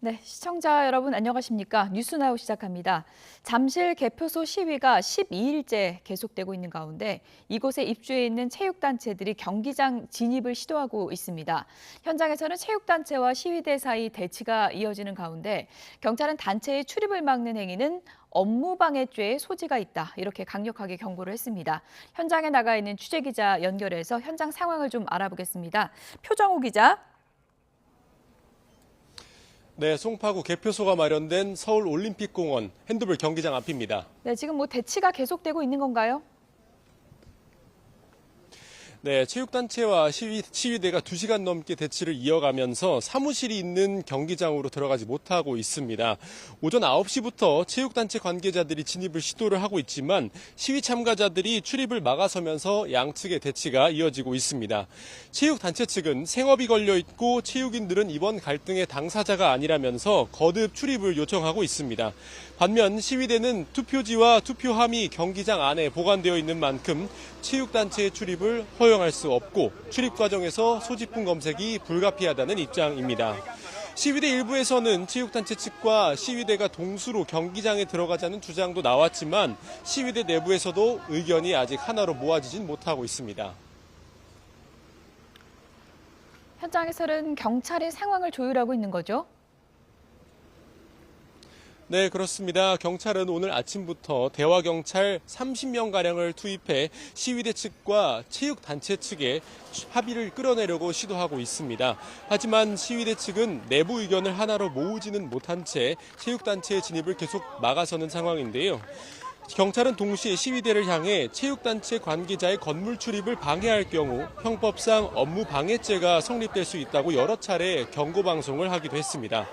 네, 시청자 여러분 안녕하십니까? 뉴스나우 시작합니다. 잠실 개표소 시위가 12일째 계속되고 있는 가운데 이곳에 입주해 있는 체육단체들이 경기장 진입을 시도하고 있습니다. 현장에서는 체육단체와 시위대 사이 대치가 이어지는 가운데 경찰은 단체의 출입을 막는 행위는 업무방해죄의 소지가 있다. 이렇게 강력하게 경고를 했습니다. 현장에 나가 있는 취재기자 연결해서 현장 상황을 좀 알아보겠습니다. 표정우 기자. 네, 송파구 개표소가 마련된 서울올림픽공원 핸드볼 경기장 앞입니다. 네, 지금 대치가 계속되고 있는 건가요? 네, 체육단체와 시위대가 2시간 넘게 대치를 이어가면서 사무실이 있는 경기장으로 들어가지 못하고 있습니다. 오전 9시부터 체육단체 관계자들이 진입을 시도를 하고 있지만 시위 참가자들이 출입을 막아서면서 양측의 대치가 이어지고 있습니다. 체육단체 측은 생업이 걸려 있고 체육인들은 이번 갈등의 당사자가 아니라면서 거듭 출입을 요청하고 있습니다. 반면 시위대는 투표지와 투표함이 경기장 안에 보관되어 있는 만큼 체육단체의 출입을 허용할 수 없고 출입 과정에서 소지품 검색이 불가피하다는 입장입니다. 시위대 일부에서는 체육단체 측과 시위대가 동수로 경기장에 들어가자는 주장도 나왔지만 시위대 내부에서도 의견이 아직 하나로 모아지진 못하고 있습니다. 현장에서는 경찰이 상황을 조율하고 있는 거죠? 네, 그렇습니다. 경찰은 오늘 아침부터 대화경찰 30명가량을 투입해 시위대 측과 체육단체 측에 합의를 끌어내려고 시도하고 있습니다. 하지만 시위대 측은 내부 의견을 하나로 모으지는 못한 채 체육단체의 진입을 계속 막아서는 상황인데요. 경찰은 동시에 시위대를 향해 체육단체 관계자의 건물 출입을 방해할 경우 형법상 업무방해죄가 성립될 수 있다고 여러 차례 경고방송을 하기도 했습니다.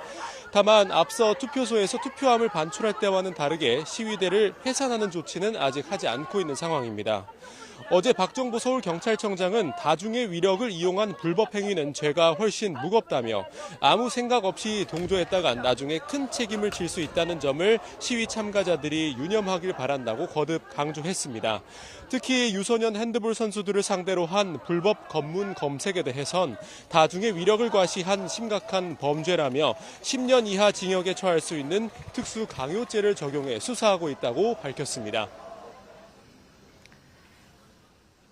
다만 앞서 투표소에서 투표함을 반출할 때와는 다르게 시위대를 해산하는 조치는 아직 하지 않고 있는 상황입니다. 어제 박정보 서울경찰청장은 다중의 위력을 이용한 불법 행위는 죄가 훨씬 무겁다며 아무 생각 없이 동조했다간 나중에 큰 책임을 질 수 있다는 점을 시위 참가자들이 유념하길 바란다고 거듭 강조했습니다. 특히 유소년 핸드볼 선수들을 상대로 한 불법 검문 검색에 대해선 다중의 위력을 과시한 심각한 범죄라며 10년 이하 징역에 처할 수 있는 특수 강요죄를 적용해 수사하고 있다고 밝혔습니다.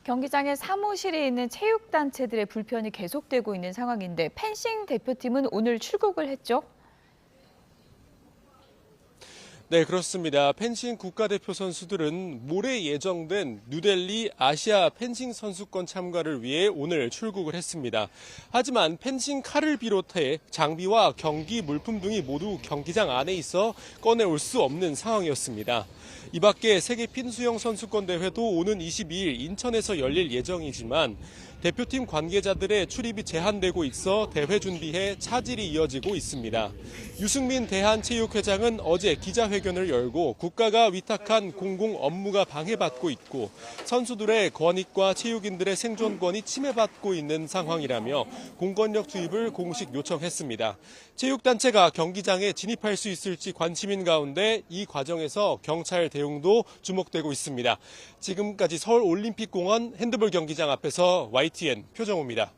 경기장에 사무실이 있는 체육단체들의 불편이 계속되고 있는 상황인데 펜싱 대표팀은 오늘 출국을 했죠? 네, 그렇습니다. 펜싱 국가대표 선수들은 모레 예정된 뉴델리 아시아 펜싱 선수권 참가를 위해 오늘 출국을 했습니다. 하지만 펜싱 칼을 비롯해 장비와 경기 물품 등이 모두 경기장 안에 있어 꺼내올 수 없는 상황이었습니다. 이 밖에 세계 핀수영 선수권 대회도 오는 22일 인천에서 열릴 예정이지만 대표팀 관계자들의 출입이 제한되고 있어 대회 준비에 차질이 이어지고 있습니다. 유승민 대한체육회장은 어제 기자회견을 열고 국가가 위탁한 공공 업무가 방해받고 있고 선수들의 권익과 체육인들의 생존권이 침해받고 있는 상황이라며 공권력 투입을 공식 요청했습니다. 체육단체가 경기장에 진입할 수 있을지 관심인 가운데 이 과정에서 경찰 대응도 주목되고 있습니다. 지금까지 서울올림픽공원 핸드볼 경기장 앞에서 YTN 표정우입니다.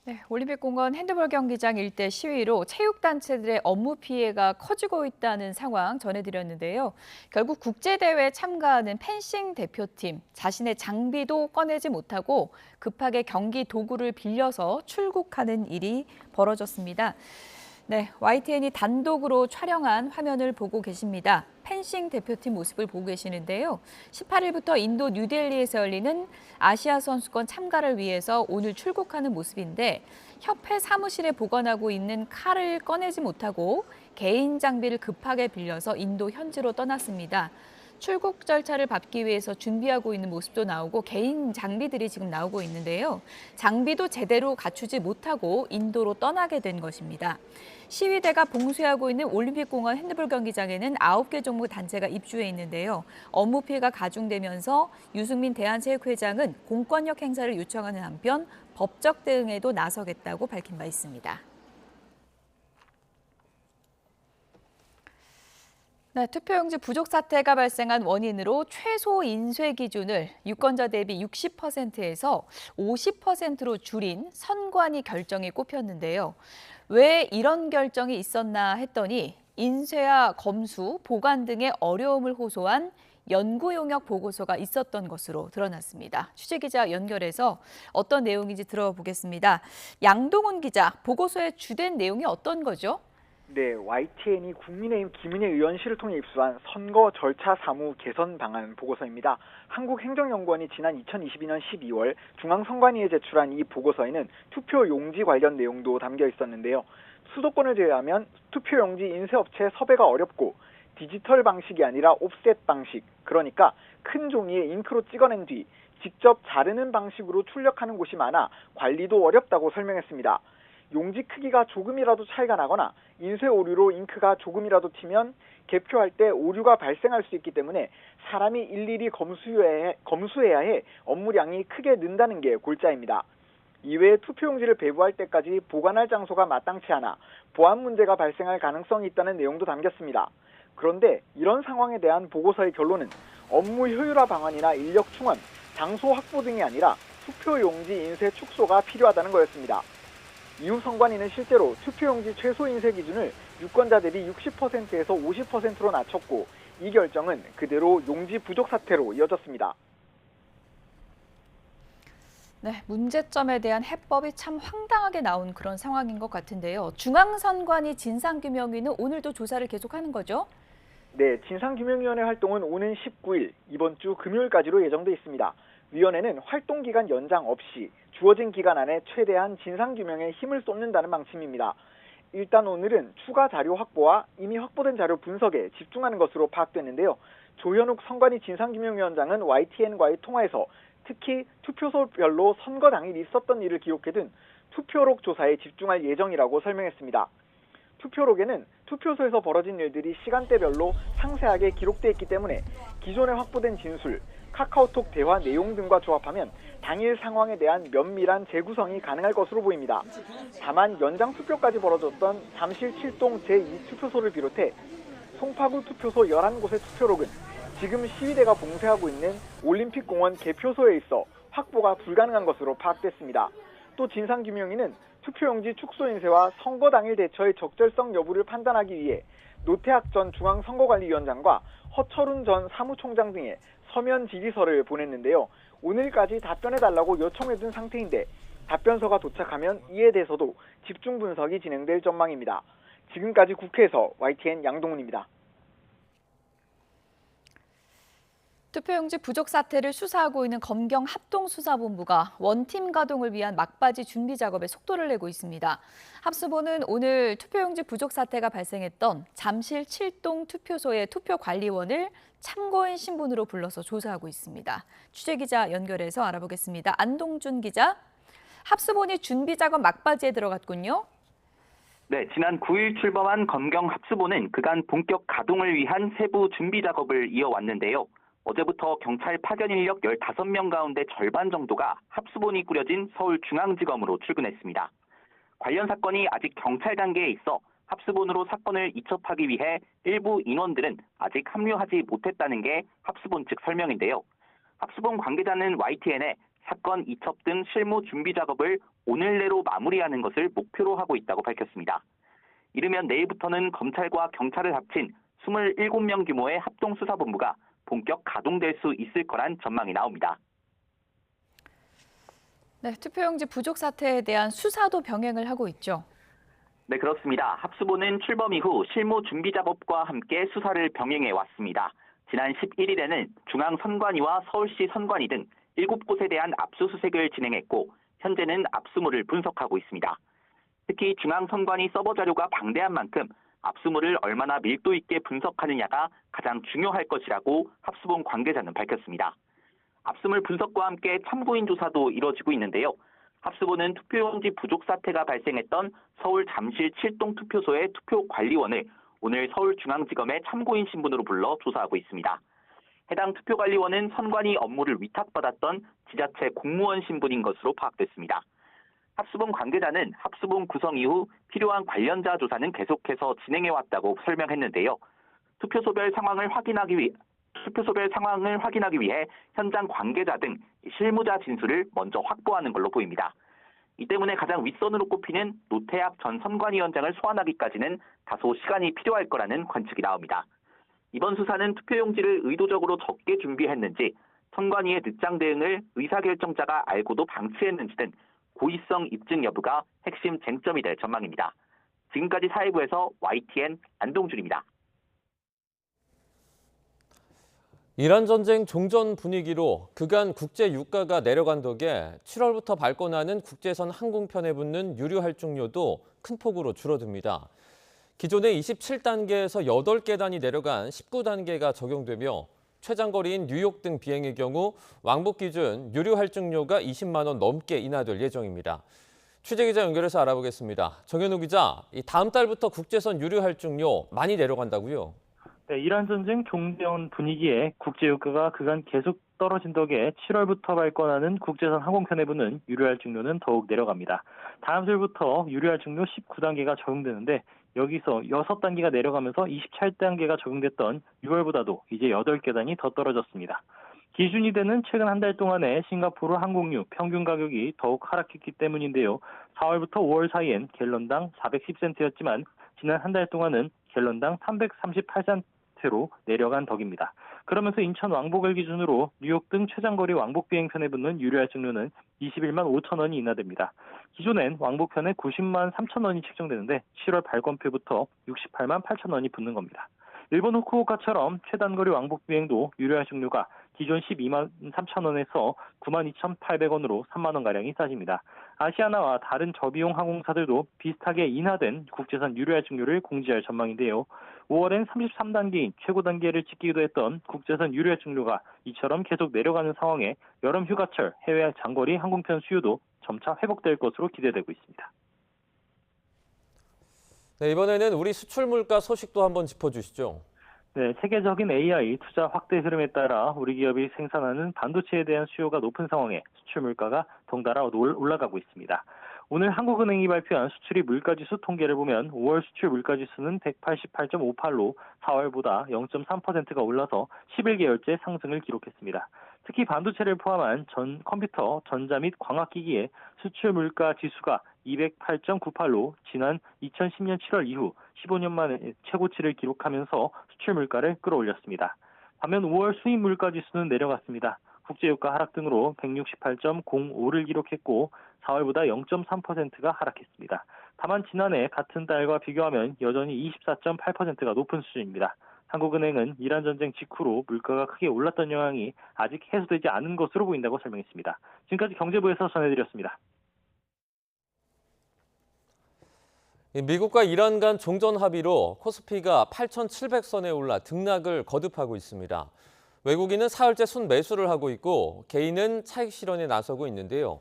네, 올림픽공원 핸드볼 경기장 일대 시위로 체육단체들의 업무 피해가 커지고 있다는 상황 전해드렸는데요. 결국 국제대회에 참가하는 펜싱 대표팀, 자신의 장비도 꺼내지 못하고 급하게 경기 도구를 빌려서 출국하는 일이 벌어졌습니다. 네, YTN이 단독으로 촬영한 화면을 보고 계십니다. 펜싱 대표팀 모습을 보고 계시는데요. 18일부터 인도 뉴델리에서 열리는 아시아 선수권 참가를 위해서 오늘 출국하는 모습인데 협회 사무실에 보관하고 있는 칼을 꺼내지 못하고 개인 장비를 급하게 빌려서 인도 현지로 떠났습니다. 출국 절차를 밟기 위해서 준비하고 있는 모습도 나오고 개인 장비들이 지금 나오고 있는데요. 장비도 제대로 갖추지 못하고 인도로 떠나게 된 것입니다. 시위대가 봉쇄하고 있는 올림픽공원 핸드볼 경기장에는 9개 종목 단체가 입주해 있는데요. 업무 피해가 가중되면서 유승민 대한체육회장은 공권력 행사를 요청하는 한편 법적 대응에도 나서겠다고 밝힌 바 있습니다. 네, 투표용지 부족 사태가 발생한 원인으로 최소 인쇄 기준을 유권자 대비 60%에서 50%로 줄인 선관위 결정이 꼽혔는데요. 왜 이런 결정이 있었나 했더니 인쇄와 검수, 보관 등의 어려움을 호소한 연구 용역 보고서가 있었던 것으로 드러났습니다. 취재기자 연결해서 어떤 내용인지 들어보겠습니다. 양동훈 기자, 보고서의 주된 내용이 어떤 거죠? 네, YTN이 국민의힘 김은혜 의원실을 통해 입수한 선거 절차 사무 개선 방안 보고서입니다. 한국행정연구원이 지난 2022년 12월 중앙선관위에 제출한 이 보고서에는 투표 용지 관련 내용도 담겨 있었는데요. 수도권을 제외하면 투표 용지 인쇄업체 섭외가 어렵고 디지털 방식이 아니라 옵셋 방식, 그러니까 큰 종이에 잉크로 찍어낸 뒤 직접 자르는 방식으로 출력하는 곳이 많아 관리도 어렵다고 설명했습니다. 용지 크기가 조금이라도 차이가 나거나 인쇄 오류로 잉크가 조금이라도 튀면 개표할 때 오류가 발생할 수 있기 때문에 사람이 일일이 검수해야 해 업무량이 크게 는다는 게 골자입니다. 이외에 투표용지를 배부할 때까지 보관할 장소가 마땅치 않아 보안 문제가 발생할 가능성이 있다는 내용도 담겼습니다. 그런데 이런 상황에 대한 보고서의 결론은 업무 효율화 방안이나 인력 충원, 장소 확보 등이 아니라 투표용지 인쇄 축소가 필요하다는 거였습니다. 이후 선관위는 실제로 투표용지 최소 인쇄 기준을 유권자 대비 60%에서 50%로 낮췄고 이 결정은 그대로 용지 부족 사태로 이어졌습니다. 네, 문제점에 대한 해법이 참 황당하게 나온 그런 상황인 것 같은데요. 중앙선관위 진상규명위는 오늘도 조사를 계속하는 거죠? 네, 진상규명위원회 활동은 오는 19일, 이번 주 금요일까지로 예정돼 있습니다. 위원회는 활동 기간 연장 없이 주어진 기간 안에 최대한 진상규명에 힘을 쏟는다는 방침입니다. 일단 오늘은 추가 자료 확보와 이미 확보된 자료 분석에 집중하는 것으로 파악됐는데요. 조현욱 선관위 진상규명위원장은 YTN과의 통화에서 특히 투표소별로 선거 당일 있었던 일을 기록해둔 투표록 조사에 집중할 예정이라고 설명했습니다. 투표록에는 투표소에서 벌어진 일들이 시간대별로 상세하게 기록돼 있기 때문에 기존에 확보된 진술, 카카오톡 대화 내용 등과 조합하면 당일 상황에 대한 면밀한 재구성이 가능할 것으로 보입니다. 다만 연장 투표까지 벌어졌던 잠실 7동 제2투표소를 비롯해 송파구 투표소 11곳의 투표록은 지금 시위대가 봉쇄하고 있는 올림픽공원 개표소에 있어 확보가 불가능한 것으로 파악됐습니다. 또 진상규명위는 투표용지 축소 인쇄와 선거 당일 대처의 적절성 여부를 판단하기 위해 노태학 전 중앙선거관리위원장과 허철훈 전 사무총장 등의 서면 질의서를 보냈는데요. 오늘까지 답변해달라고 요청해둔 상태인데 답변서가 도착하면 이에 대해서도 집중 분석이 진행될 전망입니다. 지금까지 국회에서 YTN 양동훈입니다. 투표용지 부족 사태를 수사하고 있는 검경 합동수사본부가 원팀 가동을 위한 막바지 준비 작업에 속도를 내고 있습니다. 합수본은 오늘 투표용지 부족 사태가 발생했던 잠실 7동 투표소의 투표관리원을 참고인 신분으로 불러서 조사하고 있습니다. 취재기자 연결해서 알아보겠습니다. 안동준 기자, 합수본이 준비 작업 막바지에 들어갔군요. 네, 지난 9일 출범한 검경 합수본은 그간 본격 가동을 위한 세부 준비 작업을 이어왔는데요. 어제부터 경찰 파견 인력 15명 가운데 절반 정도가 합수본이 꾸려진 서울중앙지검으로 출근했습니다. 관련 사건이 아직 경찰 단계에 있어 합수본으로 사건을 이첩하기 위해 일부 인원들은 아직 합류하지 못했다는 게 합수본 측 설명인데요. 합수본 관계자는 YTN에 사건 이첩 등 실무 준비 작업을 오늘 내로 마무리하는 것을 목표로 하고 있다고 밝혔습니다. 이르면 내일부터는 검찰과 경찰을 합친 27명 규모의 합동수사본부가 본격 가동될 수 있을 거란 전망이 나옵니다. 네, 투표용지 부족 사태에 대한 수사도 병행을 하고 있죠. 네, 그렇습니다. 합수본은 출범 이후 실무 준비 작업과 함께 수사를 병행해 왔습니다. 지난 11일에는 중앙선관위와 서울시 선관위 등 7곳에 대한 압수수색을 진행했고 현재는 압수물을 분석하고 있습니다. 특히 중앙선관위 서버 자료가 방대한 만큼 압수물을 얼마나 밀도 있게 분석하느냐가 가장 중요할 것이라고 합수본 관계자는 밝혔습니다. 압수물 분석과 함께 참고인 조사도 이뤄지고 있는데요. 합수본은 투표용지 부족 사태가 발생했던 서울 잠실 7동 투표소의 투표관리원을 오늘 서울중앙지검에 참고인 신분으로 불러 조사하고 있습니다. 해당 투표관리원은 선관위 업무를 위탁받았던 지자체 공무원 신분인 것으로 파악됐습니다. 합수본 관계자는 합수본 구성 이후 필요한 관련자 조사는 계속해서 진행해왔다고 설명했는데요. 투표소별 상황을 확인하기 위해 현장 관계자 등 실무자 진술을 먼저 확보하는 걸로 보입니다. 이 때문에 가장 윗선으로 꼽히는 노태학 전 선관위원장을 소환하기까지는 다소 시간이 필요할 거라는 관측이 나옵니다. 이번 수사는 투표용지를 의도적으로 적게 준비했는지, 선관위의 늦장 대응을 의사결정자가 알고도 방치했는지 등 고의성 입증 여부가 핵심 쟁점이 될 전망입니다. 지금까지 사회부에서 YTN 안동준입니다. 이란 전쟁 종전 분위기로 그간 국제 유가가 내려간 덕에 7월부터 발권하는 국제선 항공편에 붙는 유류 할증료도 큰 폭으로 줄어듭니다. 기존의 27단계에서 8계단이 내려간 19단계가 적용되며 최장거리인 뉴욕 등 비행의 경우 왕복 기준 유류 할증료가 20만 원 넘게 인하될 예정입니다. 취재기자 연결해서 알아보겠습니다. 정현우 기자, 다음 달부터 국제선 유류 할증료 많이 내려간다고요? 네, 이란 전쟁 종전 분위기에 국제유가가 그간 계속 떨어진 덕에 7월부터 발권하는 국제선 항공편에 붙는 유류할증료는 더욱 내려갑니다. 다음 주부터 유류할증료 19단계가 적용되는데 여기서 6단계가 내려가면서 27단계가 적용됐던 6월보다도 이제 8계단이 더 떨어졌습니다. 기준이 되는 최근 한 달 동안의 싱가포르 항공유 평균 가격이 더욱 하락했기 때문인데요. 4월부터 5월 사이엔 갤런당 410센트였지만 지난 한 달 동안은 갤런당 338센트로 내려간 덕입니다. 그러면서 인천 왕복을 기준으로 뉴욕 등 최장거리 왕복 비행편에 붙는 유류할증료는 21만 5천 원이 인하됩니다. 기존엔 왕복편에 90만 3천 원이 책정되는데 7월 발권표부터 68만 8천 원이 붙는 겁니다. 일본 후쿠오카처럼 최단거리 왕복 비행도 유류할증료가 기존 12만 3천 원에서 9만 2,800원으로 3만 원가량이 싸집니다. 아시아나와 다른 저비용 항공사들도 비슷하게 인하된 국제선 유류할증료를 공지할 전망인데요. 5월엔 33단계인 최고 단계를 찍기도 했던 국제선 유류할증료가 이처럼 계속 내려가는 상황에 여름 휴가철 해외 장거리 항공편 수요도 점차 회복될 것으로 기대되고 있습니다. 네, 이번에는 우리 수출 물가 소식도 한번 짚어주시죠. 네, 세계적인 AI 투자 확대 흐름에 따라 우리 기업이 생산하는 반도체에 대한 수요가 높은 상황에 수출 물가가 덩달아 올라가고 있습니다. 오늘 한국은행이 발표한 수출입 물가지수 통계를 보면 5월 수출 물가지수는 188.58로 4월보다 0.3%가 올라서 11개월째 상승을 기록했습니다. 특히 반도체를 포함한 컴퓨터, 전자 및 광학기기의 수출 물가 지수가 208.98로 지난 2010년 7월 이후 15년 만에 최고치를 기록하면서 수출 물가를 끌어올렸습니다. 반면 5월 수입 물가 지수는 내려갔습니다. 국제유가 하락 등으로 168.05를 기록했고 4월보다 0.3%가 하락했습니다. 다만 지난해 같은 달과 비교하면 여전히 24.8%가 높은 수준입니다. 한국은행은 이란 전쟁 직후로 물가가 크게 올랐던 영향이 아직 해소되지 않은 것으로 보인다고 설명했습니다. 지금까지 경제부에서 전해드렸습니다. 미국과 이란 간 종전 합의로 코스피가 8,700선에 올라 등락을 거듭하고 있습니다. 외국인은 사흘째 순매수를 하고 있고 개인은 차익 실현에 나서고 있는데요.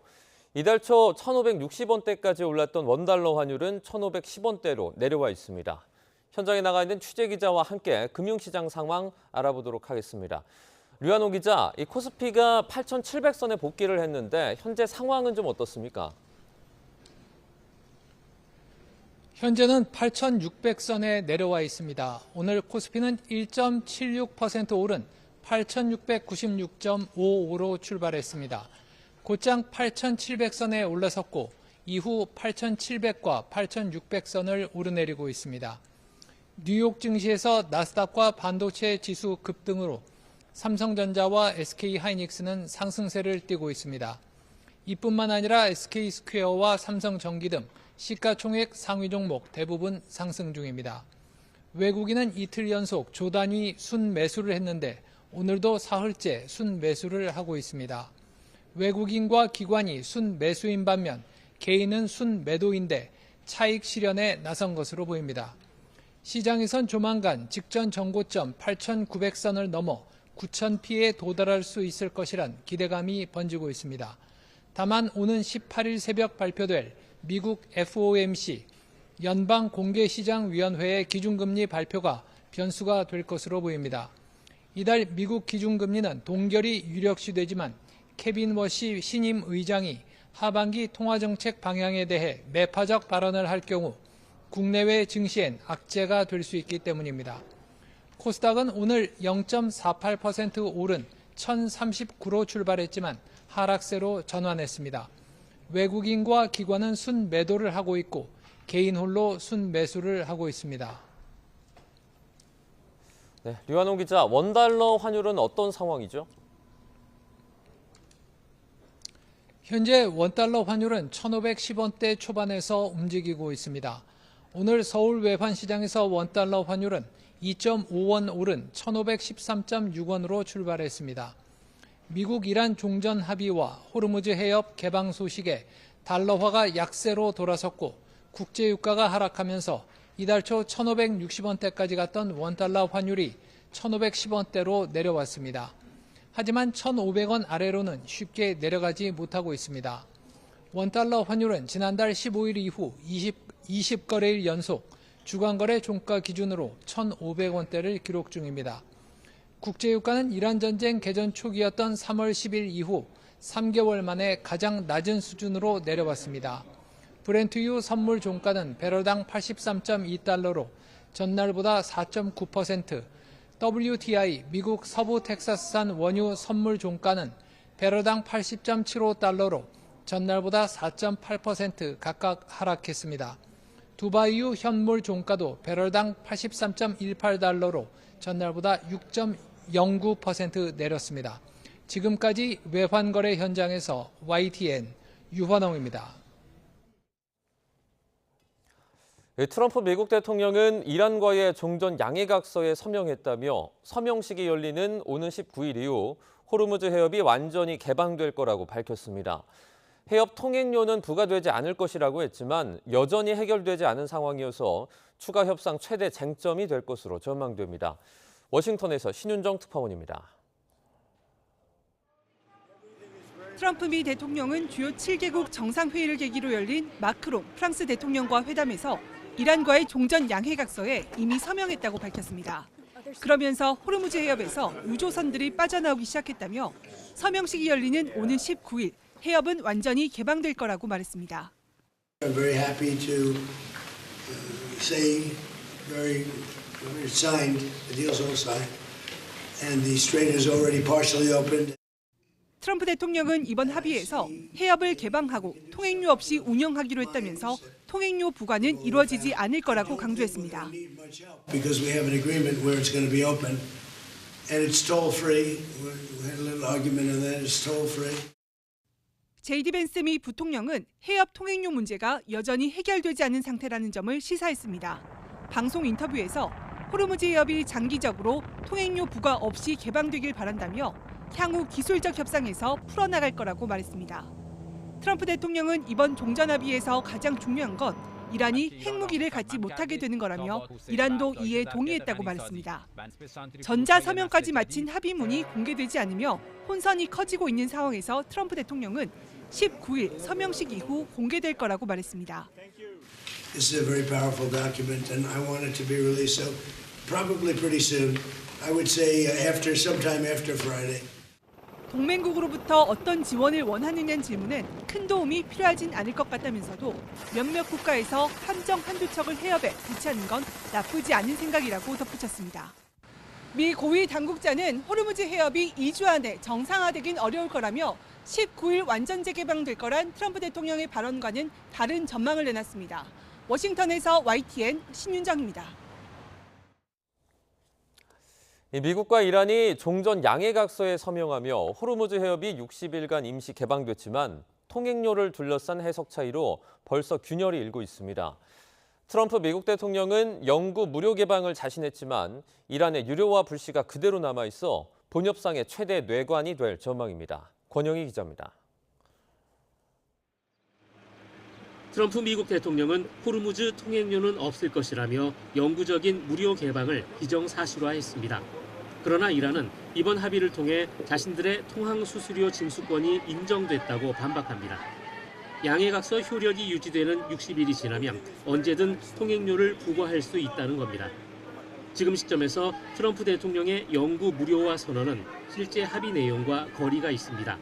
이달 초 1,560원대까지 올랐던 원달러 환율은 1,510원대로 내려와 있습니다. 현장에 나가 있는 취재기자와 함께 금융시장 상황 알아보도록 하겠습니다. 류한호 기자, 이 코스피가 8,700선에 복귀를 했는데 현재 상황은 좀 어떻습니까? 현재는 8,600선에 내려와 있습니다. 오늘 코스피는 1.76% 오른 8,696.55로 출발했습니다. 곧장 8,700선에 올라섰고 이후 8,700과 8,600선을 오르내리고 있습니다. 뉴욕 증시에서 나스닥과 반도체 지수 급등으로 삼성전자와 SK하이닉스는 상승세를 띠고 있습니다. 이뿐만 아니라 SK스퀘어와 삼성전기 등 시가총액 상위 종목 대부분 상승 중입니다. 외국인은 이틀 연속 조단위 순매수를 했는데 오늘도 사흘째 순매수를 하고 있습니다. 외국인과 기관이 순매수인 반면 개인은 순매도인데 차익 실현에 나선 것으로 보입니다. 시장에선 조만간 직전 정고점 8,900선을 넘어 9,000피에 도달할 수 있을 것이란 기대감이 번지고 있습니다. 다만 오는 18일 새벽 발표될 미국 FOMC 연방공개시장위원회의 기준금리 발표가 변수가 될 것으로 보입니다. 이달 미국 기준금리는 동결이 유력시되지만 케빈 워시 신임 의장이 하반기 통화정책 방향에 대해 매파적 발언을 할 경우 국내외 증시엔 악재가 될 수 있기 때문입니다. 코스닥은 오늘 0.48% 오른 1039로 출발했지만 하락세로 전환했습니다. 외국인과 기관은 순매도를 하고 있고 개인 홀로 순매수를 하고 있습니다. 네, 류한홍 기자, 원달러 환율은 어떤 상황이죠? 현재 원달러 환율은 1,510원대 초반에서 움직이고 있습니다. 오늘 서울 외환 시장에서 원달러 환율은 2.5원 오른 1,513.6원으로 출발했습니다. 미국 이란 종전 합의와 호르무즈 해협 개방 소식에 달러화가 약세로 돌아섰고 국제유가가 하락하면서 이달 초 1,560원대까지 갔던 원달러 환율이 1,510원대로 내려왔습니다. 하지만 1,500원 아래로는 쉽게 내려가지 못하고 있습니다. 원달러 환율은 지난달 15일 이후 20거래일 연속 주간거래 종가 기준으로 1,500원대를 기록 중입니다. 국제유가는 이란 전쟁 개전 초기였던 3월 10일 이후 3개월 만에 가장 낮은 수준으로 내려왔습니다. 브렌트유 선물 종가는 배럴당 83.2달러로 전날보다 4.9%, WTI 미국 서부 텍사스산 원유 선물 종가는 배럴당 80.75달러로 전날보다 4.8% 각각 하락했습니다. 두바이유 현물 종가도 배럴당 83.18달러로 전날보다 6.09% 내렸습니다. 지금까지 외환거래 현장에서 YTN 유환홍입니다. 트럼프 미국 대통령은 이란과의 종전 양해각서에 서명했다며 서명식이 열리는 오는 19일 이후 호르무즈 해협이 완전히 개방될 거라고 밝혔습니다. 해협 통행료는 부과되지 않을 것이라고 했지만 여전히 해결되지 않은 상황이어서 추가 협상 최대 쟁점이 될 것으로 전망됩니다. 워싱턴에서 신윤정 특파원입니다. 트럼프 미 대통령은 주요 7개국 정상회의를 계기로 열린 마크롱 프랑스 대통령과 회담에서 이란과의 종전 양해각서에 이미 서명했다고 밝혔습니다. 그러면서 호르무즈 해협에서 유조선들이 빠져나오기 시작했다며 서명식이 열리는 오는 19일 해협은 완전히 개방될 거라고 말했습니다. I'm very happy to say it's signed, the deal's all signed, and the strait is already partially opened. 트럼프 대통령은 이번 합의에서 해협을 개방하고 통행료 없이 운영하기로 했다면서 통행료 부과는 이루어지지 않을 거라고 강조했습니다. Because we have an agreement where it's going to be open, and it's toll-free. We had a little argument on that. It's toll-free. 제이디 벤스 미 부통령은 해협 통행료 문제가 여전히 해결되지 않은 상태라는 점을 시사했습니다. 방송 인터뷰에서 호르무즈 해협이 장기적으로 통행료 부과 없이 개방되길 바란다며 향후 기술적 협상에서 풀어나갈 거라고 말했습니다. 트럼프 대통령은 이번 종전 합의에서 가장 중요한 건 이란이 핵무기를 갖지 못하게 되는 거라며 이란도 이에 동의했다고 말했습니다. 전자서명까지 마친 합의문이 공개되지 않으며 혼선이 커지고 있는 상황에서 트럼프 대통령은 19일 서명식 이후 공개될 거라고 말했습니다. This is a very powerful document, and I want it to be released. So probably pretty soon. I would say sometime after Friday. 동맹국으로부터 어떤 지원을 원하느냐는 질문은 큰 도움이 필요하진 않을 것 같다면서도 몇몇 국가에서 함정 한두 척을 해협에 배치하는 건 나쁘지 않은 생각이라고 덧붙였습니다. 미 고위 당국자는 호르무즈 해협이 2주 안에 정상화되긴 어려울 거라며 19일 완전 재개방될 거란 트럼프 대통령의 발언과는 다른 전망을 내놨습니다. 워싱턴에서 YTN 신윤정입니다. 미국과 이란이 종전 양해각서에 서명하며 호르무즈 해협이 60일간 임시 개방됐지만 통행료를 둘러싼 해석 차이로 벌써 균열이 일고 있습니다. 트럼프 미국 대통령은 영구 무료 개방을 자신했지만 이란의 유료화 불씨가 그대로 남아있어 본협상의 최대 뇌관이 될 전망입니다. 권영희 기자입니다. 트럼프 미국 대통령은 호르무즈 통행료는 없을 것이라며 영구적인 무료 개방을 기정사실화했습니다. 그러나 이란은 이번 합의를 통해 자신들의 통항 수수료 징수권이 인정됐다고 반박합니다. 양해각서 효력이 유지되는 60일이 지나면 언제든 통행료를 부과할 수 있다는 겁니다. 지금 시점에서 트럼프 대통령의 영구 무료화 선언은 실제 합의 내용과 거리가 있습니다.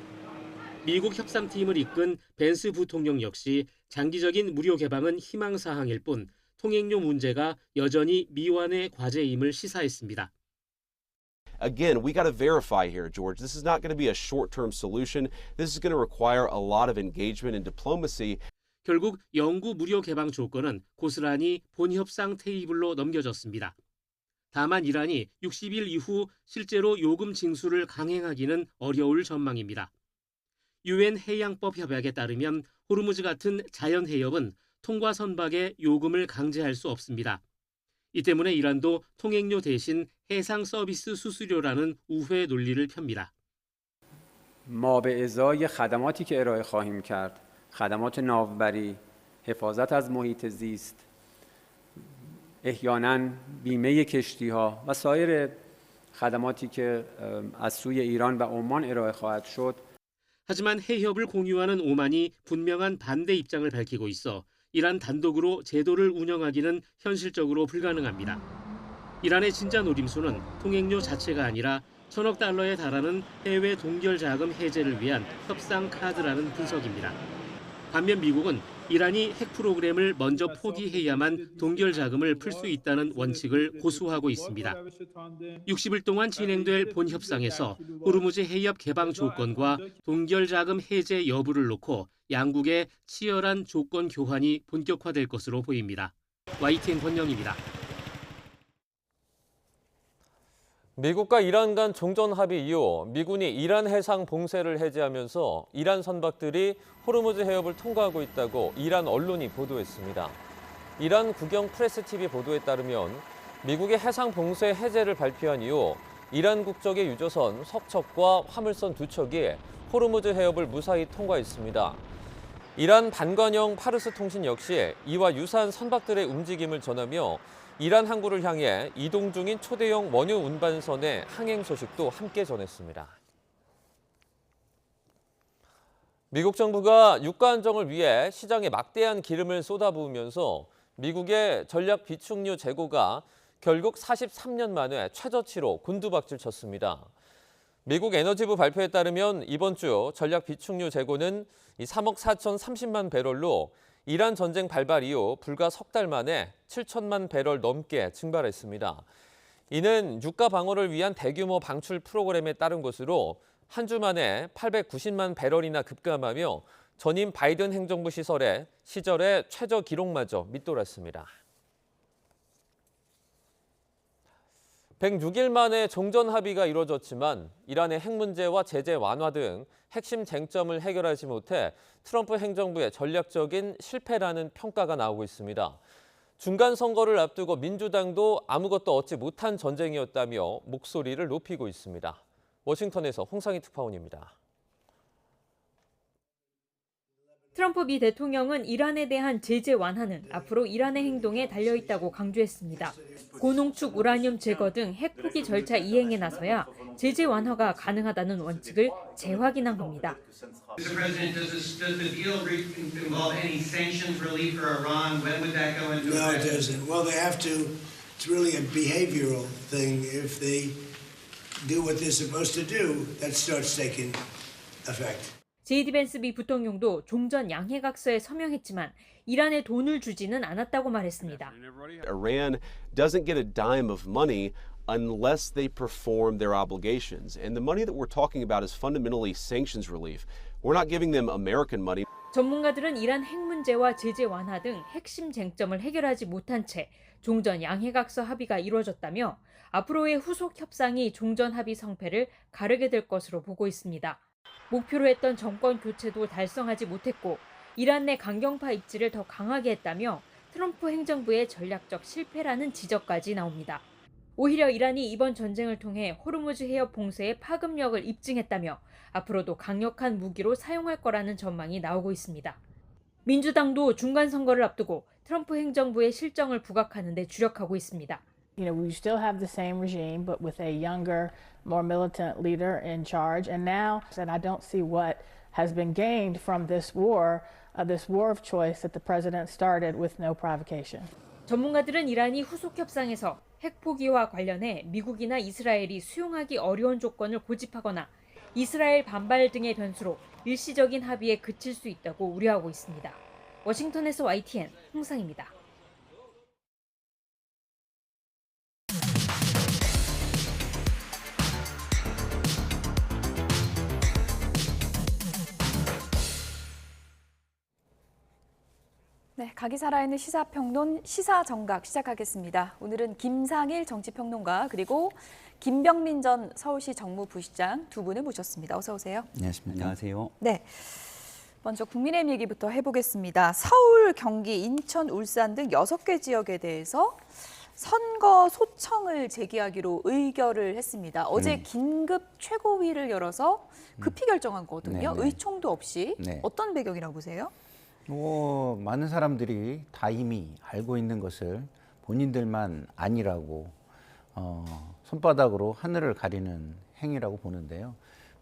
미국 협상팀을 이끈 벤스 부통령 역시 장기적인 무료 개방은 희망사항일 뿐 통행료 문제가 여전히 미완의 과제임을 시사했습니다. again, we got to verify here, George. This is not going to be a short-term solution. This is going to require a lot of engagement and diplomacy. 결국 영구 무료 개방 조건은 고스란히 본협상 테이블로 넘겨졌습니다. 다만 이란이 60일 이후 실제로 요금 징수를 강행하기는 어려울 전망입니다. 유엔 해양법 협약에 따르면 호르무즈 같은 자연 해협은 통과 선박에 요금을 강제할 수 없습니다. 이 때문에 이란도 통행료 대신 해상 서비스 수수료라는 우회 논리를 펴니다. ما به ازای خدماتی که ارائه خواهیم کرد، خدمات ناوبری، حفاظت از محیط زیست، احیانا بیمه کشتی‌ها و سایر خدماتی که از سوی ایران و عمان ارائه خواهد شد. 하지만 해협을 공유하는 오만이 분명한 반대 입장을 밝히고 있어 이란 단독으로 제도를 운영하기는 현실적으로 불가능합니다. 이란의 진짜 노림수는 통행료 자체가 아니라 1,000억 달러에 달하는 해외 동결 자금 해제를 위한 협상 카드라는 분석입니다. 반면 미국은 이란이 핵 프로그램을 먼저 포기해야만 동결 자금을 풀 수 있다는 원칙을 고수하고 있습니다. 60일 동안 진행될 본 협상에서 호르무즈 해협 개방 조건과 동결 자금 해제 여부를 놓고 양국의 치열한 조건 교환이 본격화될 것으로 보입니다. YTN 권영입니다. 미국과 이란 간 종전 합의 이후 미군이 이란 해상 봉쇄를 해제하면서 이란 선박들이 호르무즈 해협을 통과하고 있다고 이란 언론이 보도했습니다. 이란 국영 프레스-TV 보도에 따르면 미국의 해상 봉쇄 해제를 발표한 이후 이란 국적의 유조선 석척과 화물선 2척이 호르무즈 해협을 무사히 통과했습니다. 이란 반관영 파르스 통신 역시 이와 유사한 선박들의 움직임을 전하며 이란 항구를 향해 이동 중인 초대형 원유 운반선의 항행 소식도 함께 전했습니다. 미국 정부가 유가 안정을 위해 시장에 막대한 기름을 쏟아부으면서 미국의 전략 비축유 재고가 결국 43년 만에 최저치로 곤두박질 쳤습니다. 미국 에너지부 발표에 따르면 이번 주 전략 비축유 재고는 3억 4,030만 배럴로 이란 전쟁 발발 이후 불과 석 달 만에 7천만 배럴 넘게 증발했습니다. 이는 유가 방어를 위한 대규모 방출 프로그램에 따른 것으로 한 주 만에 890만 배럴이나 급감하며 전임 바이든 행정부 시절의 최저 기록마저 밑돌았습니다. 106일 만에 종전 합의가 이루어졌지만 이란의 핵 문제와 제재 완화 등 핵심 쟁점을 해결하지 못해 트럼프 행정부의 전략적인 실패라는 평가가 나오고 있습니다. 중간 선거를 앞두고 민주당도 아무것도 얻지 못한 전쟁이었다며 목소리를 높이고 있습니다. 워싱턴에서 홍상희 특파원입니다. 트럼프 미 대통령은 이란에 대한 제재 완화는 앞으로 이란의 행동에 달려있다고 강조했습니다. 고농축 우라늄 제거 등 핵 포기 절차 이행에 나서야 제재 완화가 가능하다는 원칙을 재확인한 겁니다. Mr. President, does the deal involve any sanctions relief for Iran? When would that go into effect? No, it doesn't. Well, they have to. It's really a behavioral thing. If they do what they're supposed to do, that starts taking effect. 제이디 벤스 미 부통령도 종전 양해각서에 서명했지만 이란에 돈을 주지는 않았다고 말했습니다. Iran doesn't get a dime of money unless they perform their obligations. And the money that we're talking about is fundamentally sanctions relief. We're not giving them American money. 전문가들은 이란 핵 문제와 제재 완화 등 핵심 쟁점을 해결하지 못한 채 종전 양해각서 합의가 이루어졌다며 앞으로의 후속 협상이 종전 합의 성패를 가르게 될 것으로 보고 있습니다. 목표로 했던 정권 교체도 달성하지 못했고 이란 내 강경파 입지를 더 강하게 했다며 트럼프 행정부의 전략적 실패라는 지적까지 나옵니다. 오히려 이란이 이번 전쟁을 통해 호르무즈 해협 봉쇄의 파급력을 입증했다며 앞으로도 강력한 무기로 사용할 거라는 전망이 나오고 있습니다. 민주당도 중간 선거를 앞두고 트럼프 행정부의 실정을 부각하는 데 주력하고 있습니다. We still have the same regime, but with a younger, more militant leader in charge. And now, and I don't see what has been gained from this war of choice that the president started with no provocation. 전문가들은 이란이 후속 협상에서 핵 포기와 관련해 미국이나 이스라엘이 수용하기 어려운 조건을 고집하거나 이스라엘 반발 등의 변수로 일시적인 합의에 그칠 수 있다고 우려하고 있습니다. 워싱턴에서 YTN 홍상입니다. 네, 각이 살아있는 시사평론 시사정각 시작하겠습니다. 오늘은 김상일 정치평론가 그리고 김병민 전 서울시 정무부시장 두 분을 모셨습니다. 어서 오세요. 안녕하십니까. 안녕하세요. 네, 먼저 국민의힘 얘기부터 해보겠습니다. 서울, 경기, 인천, 울산 등 6개 지역에 대해서 선거 소청을 제기하기로 의결을 했습니다. 어제 긴급 최고위를 열어서 급히 결정한 거거든요. 네네. 의총도 없이. 네. 어떤 배경이라고 보세요? 많은 사람들이 다 이미 알고 있는 것을 본인들만 아니라고 손바닥으로 하늘을 가리는 행위라고 보는데요.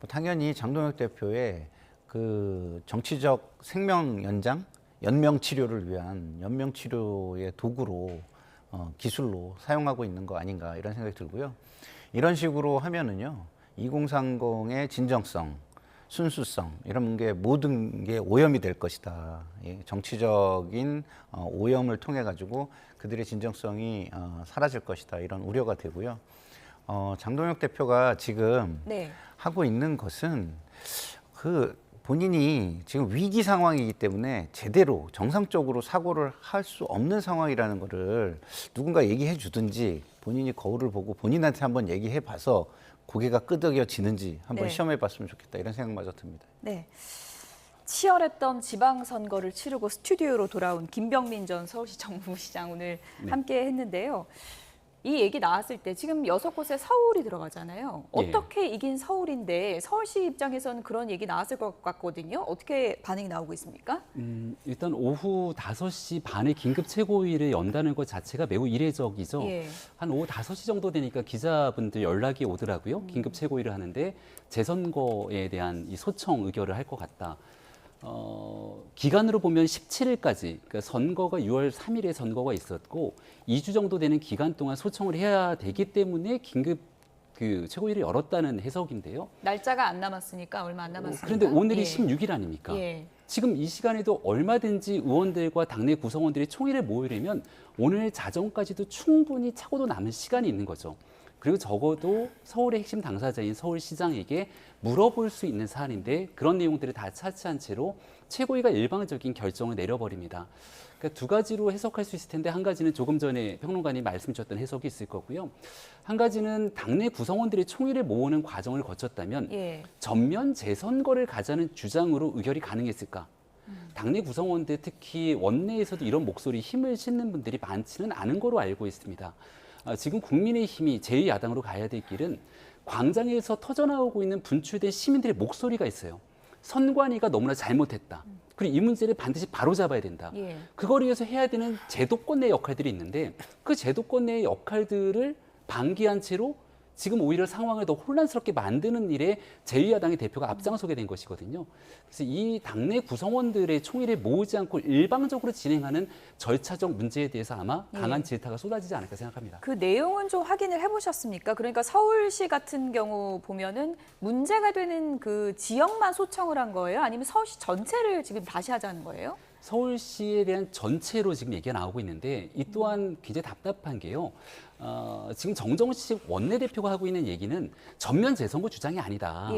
당연히 장동혁 대표의 그 정치적 생명 연장, 연명 치료를 위한 연명 치료의 도구로 기술로 사용하고 있는 거 아닌가 이런 생각이 들고요. 이런 식으로 하면은요, 2030의 진정성, 순수성 이런 게 모든 게 오염이 될 것이다. 정치적인 오염을 통해 가지고 그들의 진정성이 사라질 것이다. 이런 우려가 되고요. 장동혁 대표가 지금 하고 있는 것은 본인이 지금 위기 상황이기 때문에 제대로 정상적으로 사고를 할 수 없는 상황이라는 거를 누군가 얘기해 주든지 본인이 거울을 보고 본인한테 한번 얘기해 봐서 고개가 끄덕여지는지 한번 시험해 봤으면 좋겠다 이런 생각마저 듭니다. 네, 치열했던 지방선거를 치르고 스튜디오로 돌아온 김병민 전 서울시 정무부시장 오늘 함께 했는데요. 이 얘기 나왔을 때 지금 6곳에 서울이 들어가잖아요. 어떻게 이긴 서울인데 서울시 입장에서는 그런 얘기 나왔을 것 같거든요. 어떻게 반응이 나오고 있습니까? 일단 오후 5시 반에 긴급 최고위를 연다는 것 자체가 매우 이례적이죠. 한 오후 5시 정도 되니까 기자분들 연락이 오더라고요. 긴급 최고위를 하는데 재선거에 대한 이 소청 의결을 할 것 같다. 기간으로 보면 17일까지, 그러니까 선거가 6월 3일에 선거가 있었고 2주 정도 되는 기간 동안 소청을 해야 되기 때문에 긴급 그 최고위를 열었다는 해석인데요. 날짜가 안 남았으니까 얼마 안 남았으니까. 그런데 오늘이 16일 아닙니까? 지금 이 시간에도 얼마든지 의원들과 당내 구성원들이 총의를 모으려면 오늘 자정까지도 충분히 차고도 남은 시간이 있는 거죠. 그리고 적어도 서울의 핵심 당사자인 서울시장에게 물어볼 수 있는 사안인데 그런 내용들을 다 차치한 채로 최고위가 일방적인 결정을 내려버립니다. 그러니까 두 가지로 해석할 수 있을 텐데 한 가지는 조금 전에 평론가님 말씀 주셨던 해석이 있을 거고요. 한 가지는 당내 구성원들이 총의를 모으는 과정을 거쳤다면 전면 재선거를 가자는 주장으로 의결이 가능했을까? 당내 구성원들 특히 원내에서도 이런 목소리 힘을 싣는 분들이 많지는 않은 거로 알고 있습니다. 지금 국민의힘이 제2야당으로 가야 될 길은 광장에서 터져나오고 있는 분출된 시민들의 목소리가 있어요. 선관위가 너무나 잘못했다. 그리고 이 문제를 반드시 바로잡아야 된다. 그걸 위해서 해야 되는 제도권 내 역할들이 있는데 그 제도권 내의 역할들을 방기한 채로 지금 오히려 상황을 더 혼란스럽게 만드는 일에 제2야당의 대표가 앞장서게 된 것이거든요. 그래서 이 당내 구성원들의 총의를 모으지 않고 일방적으로 진행하는 절차적 문제에 대해서 아마 강한 질타가 쏟아지지 않을까 생각합니다. 그 내용은 좀 확인을 해보셨습니까? 그러니까 서울시 같은 경우 보면은 문제가 되는 그 지역만 소청을 한 거예요? 아니면 서울시 전체를 지금 다시 하자는 거예요? 서울시에 대한 전체로 지금 얘기가 나오고 있는데 이 또한 굉장히 답답한 게요. 지금 정정식 원내대표가 하고 있는 얘기는 전면 재선거 주장이 아니다.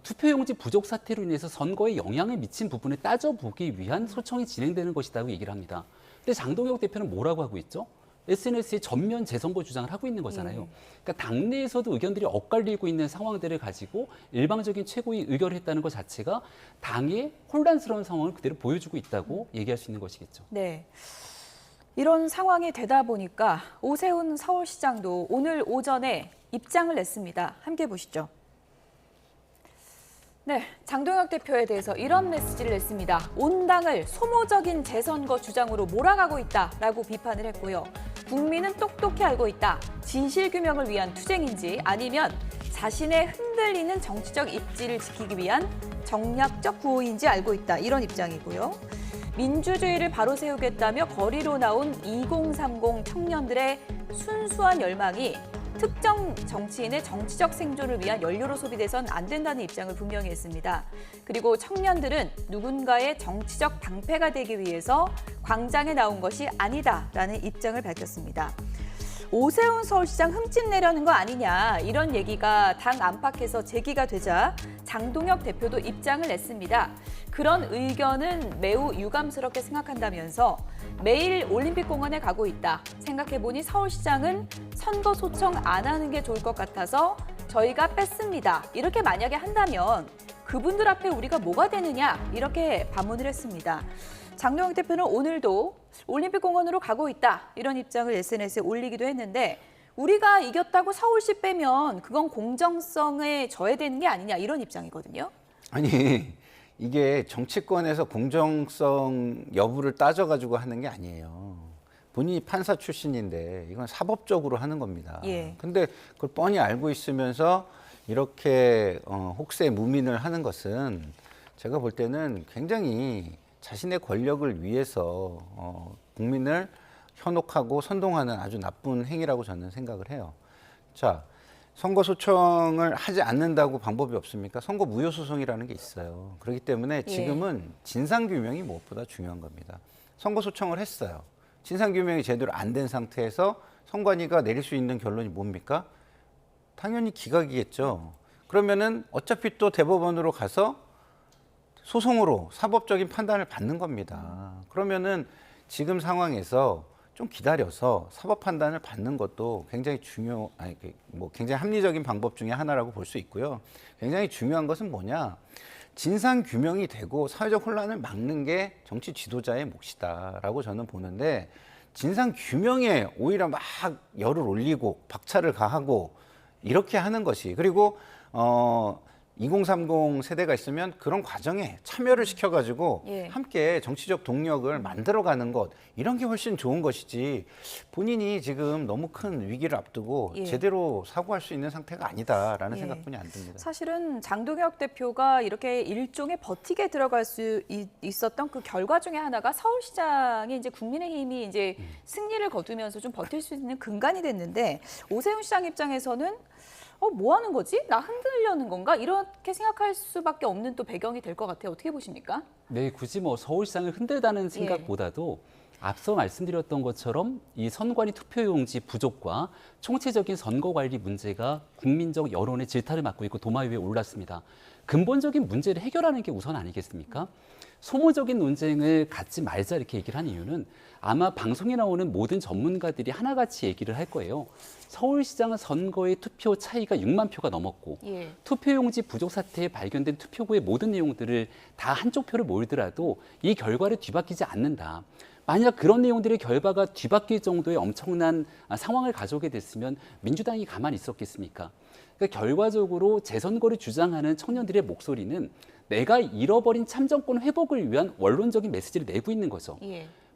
투표용지 부족 사태로 인해서 선거에 영향을 미친 부분을 따져보기 위한 소청이 진행되는 것이라고 얘기를 합니다. 근데 장동혁 대표는 뭐라고 하고 있죠? SNS에 전면 재선거 주장을 하고 있는 거잖아요. 그러니까 당내에서도 의견들이 엇갈리고 있는 상황들을 가지고 일방적인 최고위 의결을 했다는 것 자체가 당의 혼란스러운 상황을 그대로 보여주고 있다고 얘기할 수 있는 것이겠죠. 네. 이런 상황이 되다 보니까 오세훈 서울시장도 오늘 오전에 입장을 냈습니다. 함께 보시죠. 네, 장동혁 대표에 대해서 이런 메시지를 냈습니다. 온 당을 소모적인 재선거 주장으로 몰아가고 있다라고 비판을 했고요. 국민은 똑똑히 알고 있다. 진실규명을 위한 투쟁인지 아니면 자신의 흔들리는 정치적 입지를 지키기 위한 정략적 구호인지 알고 있다. 이런 입장이고요. 민주주의를 바로 세우겠다며 거리로 나온 2030 청년들의 순수한 열망이 특정 정치인의 정치적 생존을 위한 연료로 소비돼선 안 된다는 입장을 분명히 했습니다. 그리고 청년들은 누군가의 정치적 방패가 되기 위해서 광장에 나온 것이 아니다라는 입장을 밝혔습니다. 오세훈 서울시장 흠집 내려는 거 아니냐 이런 얘기가 당 안팎에서 제기가 되자 장동혁 대표도 입장을 냈습니다. 그런 의견은 매우 유감스럽게 생각한다면서 매일 올림픽공원에 가고 있다. 생각해보니 서울시장은 선거 소청 안 하는 게 좋을 것 같아서 저희가 뺐습니다. 이렇게 만약에 한다면 그분들 앞에 우리가 뭐가 되느냐 이렇게 반문을 했습니다. 장동혁 대표는 오늘도 올림픽공원으로 가고 있다 이런 입장을 SNS에 올리기도 했는데 우리가 이겼다고 서울시 빼면 그건 공정성에 저해되는 게 아니냐 이런 입장이거든요. 아니 이게 정치권에서 공정성 여부를 따져가지고 하는 게 아니에요. 본인이 판사 출신인데 이건 사법적으로 하는 겁니다. 예. 근데 그걸 뻔히 알고 있으면서 이렇게 혹세 무민을 하는 것은 제가 볼 때는 굉장히 자신의 권력을 위해서 국민을 현혹하고 선동하는 아주 나쁜 행위라고 저는 생각을 해요. 자, 선거 소청을 하지 않는다고 방법이 없습니까? 선거 무효소송이라는 게 있어요. 그렇기 때문에 지금은 진상규명이 무엇보다 중요한 겁니다. 선거 소청을 했어요. 진상규명이 제대로 안 된 상태에서 선관위가 내릴 수 있는 결론이 뭡니까? 당연히 기각이겠죠. 그러면은 어차피 또 대법원으로 가서 소송으로 사법적인 판단을 받는 겁니다. 그러면은 지금 상황에서 좀 기다려서 사법 판단을 받는 것도 굉장히 굉장히 합리적인 방법 중에 하나라고 볼 수 있고요. 굉장히 중요한 것은 뭐냐? 진상 규명이 되고 사회적 혼란을 막는 게 정치 지도자의 몫이다라고 저는 보는데 진상 규명에 오히려 막 열을 올리고 박차를 가하고 이렇게 하는 것이 그리고 2030 세대가 있으면 그런 과정에 참여를 시켜가지고 함께 정치적 동력을 만들어가는 것 이런 게 훨씬 좋은 것이지 본인이 지금 너무 큰 위기를 앞두고 제대로 사고할 수 있는 상태가 아니다라는 생각뿐이 안 듭니다. 사실은 장동혁 대표가 이렇게 일종의 버티게 들어갈 수 있었던 그 결과 중에 하나가 서울시장이 이제 국민의힘이 이제 승리를 거두면서 좀 버틸 수 있는 근간이 됐는데 오세훈 시장 입장에서는 뭐 하는 거지? 나 흔들려는 건가? 이렇게 생각할 수밖에 없는 또 배경이 될 것 같아요. 어떻게 보십니까? 네, 굳이 뭐 서울시장을 흔들다는 생각보다도 앞서 말씀드렸던 것처럼 이 선관위 투표용지 부족과 총체적인 선거 관리 문제가 국민적 여론의 질타를 맞고 있고 도마 위에 올랐습니다. 근본적인 문제를 해결하는 게 우선 아니겠습니까? 소모적인 논쟁을 갖지 말자 이렇게 얘기를 한 이유는 아마 방송에 나오는 모든 전문가들이 하나같이 얘기를 할 거예요. 서울시장 선거의 투표 차이가 6만 표가 넘었고 투표용지 부족 사태에 발견된 투표구의 모든 내용들을 다 한쪽 표를 모으더라도 이 결과를 뒤바뀌지 않는다. 만약 그런 내용들의 결과가 뒤바뀔 정도의 엄청난 상황을 가져오게 됐으면 민주당이 가만히 있었겠습니까? 그러니까 결과적으로 재선거를 주장하는 청년들의 목소리는 내가 잃어버린 참정권 회복을 위한 원론적인 메시지를 내고 있는 거죠.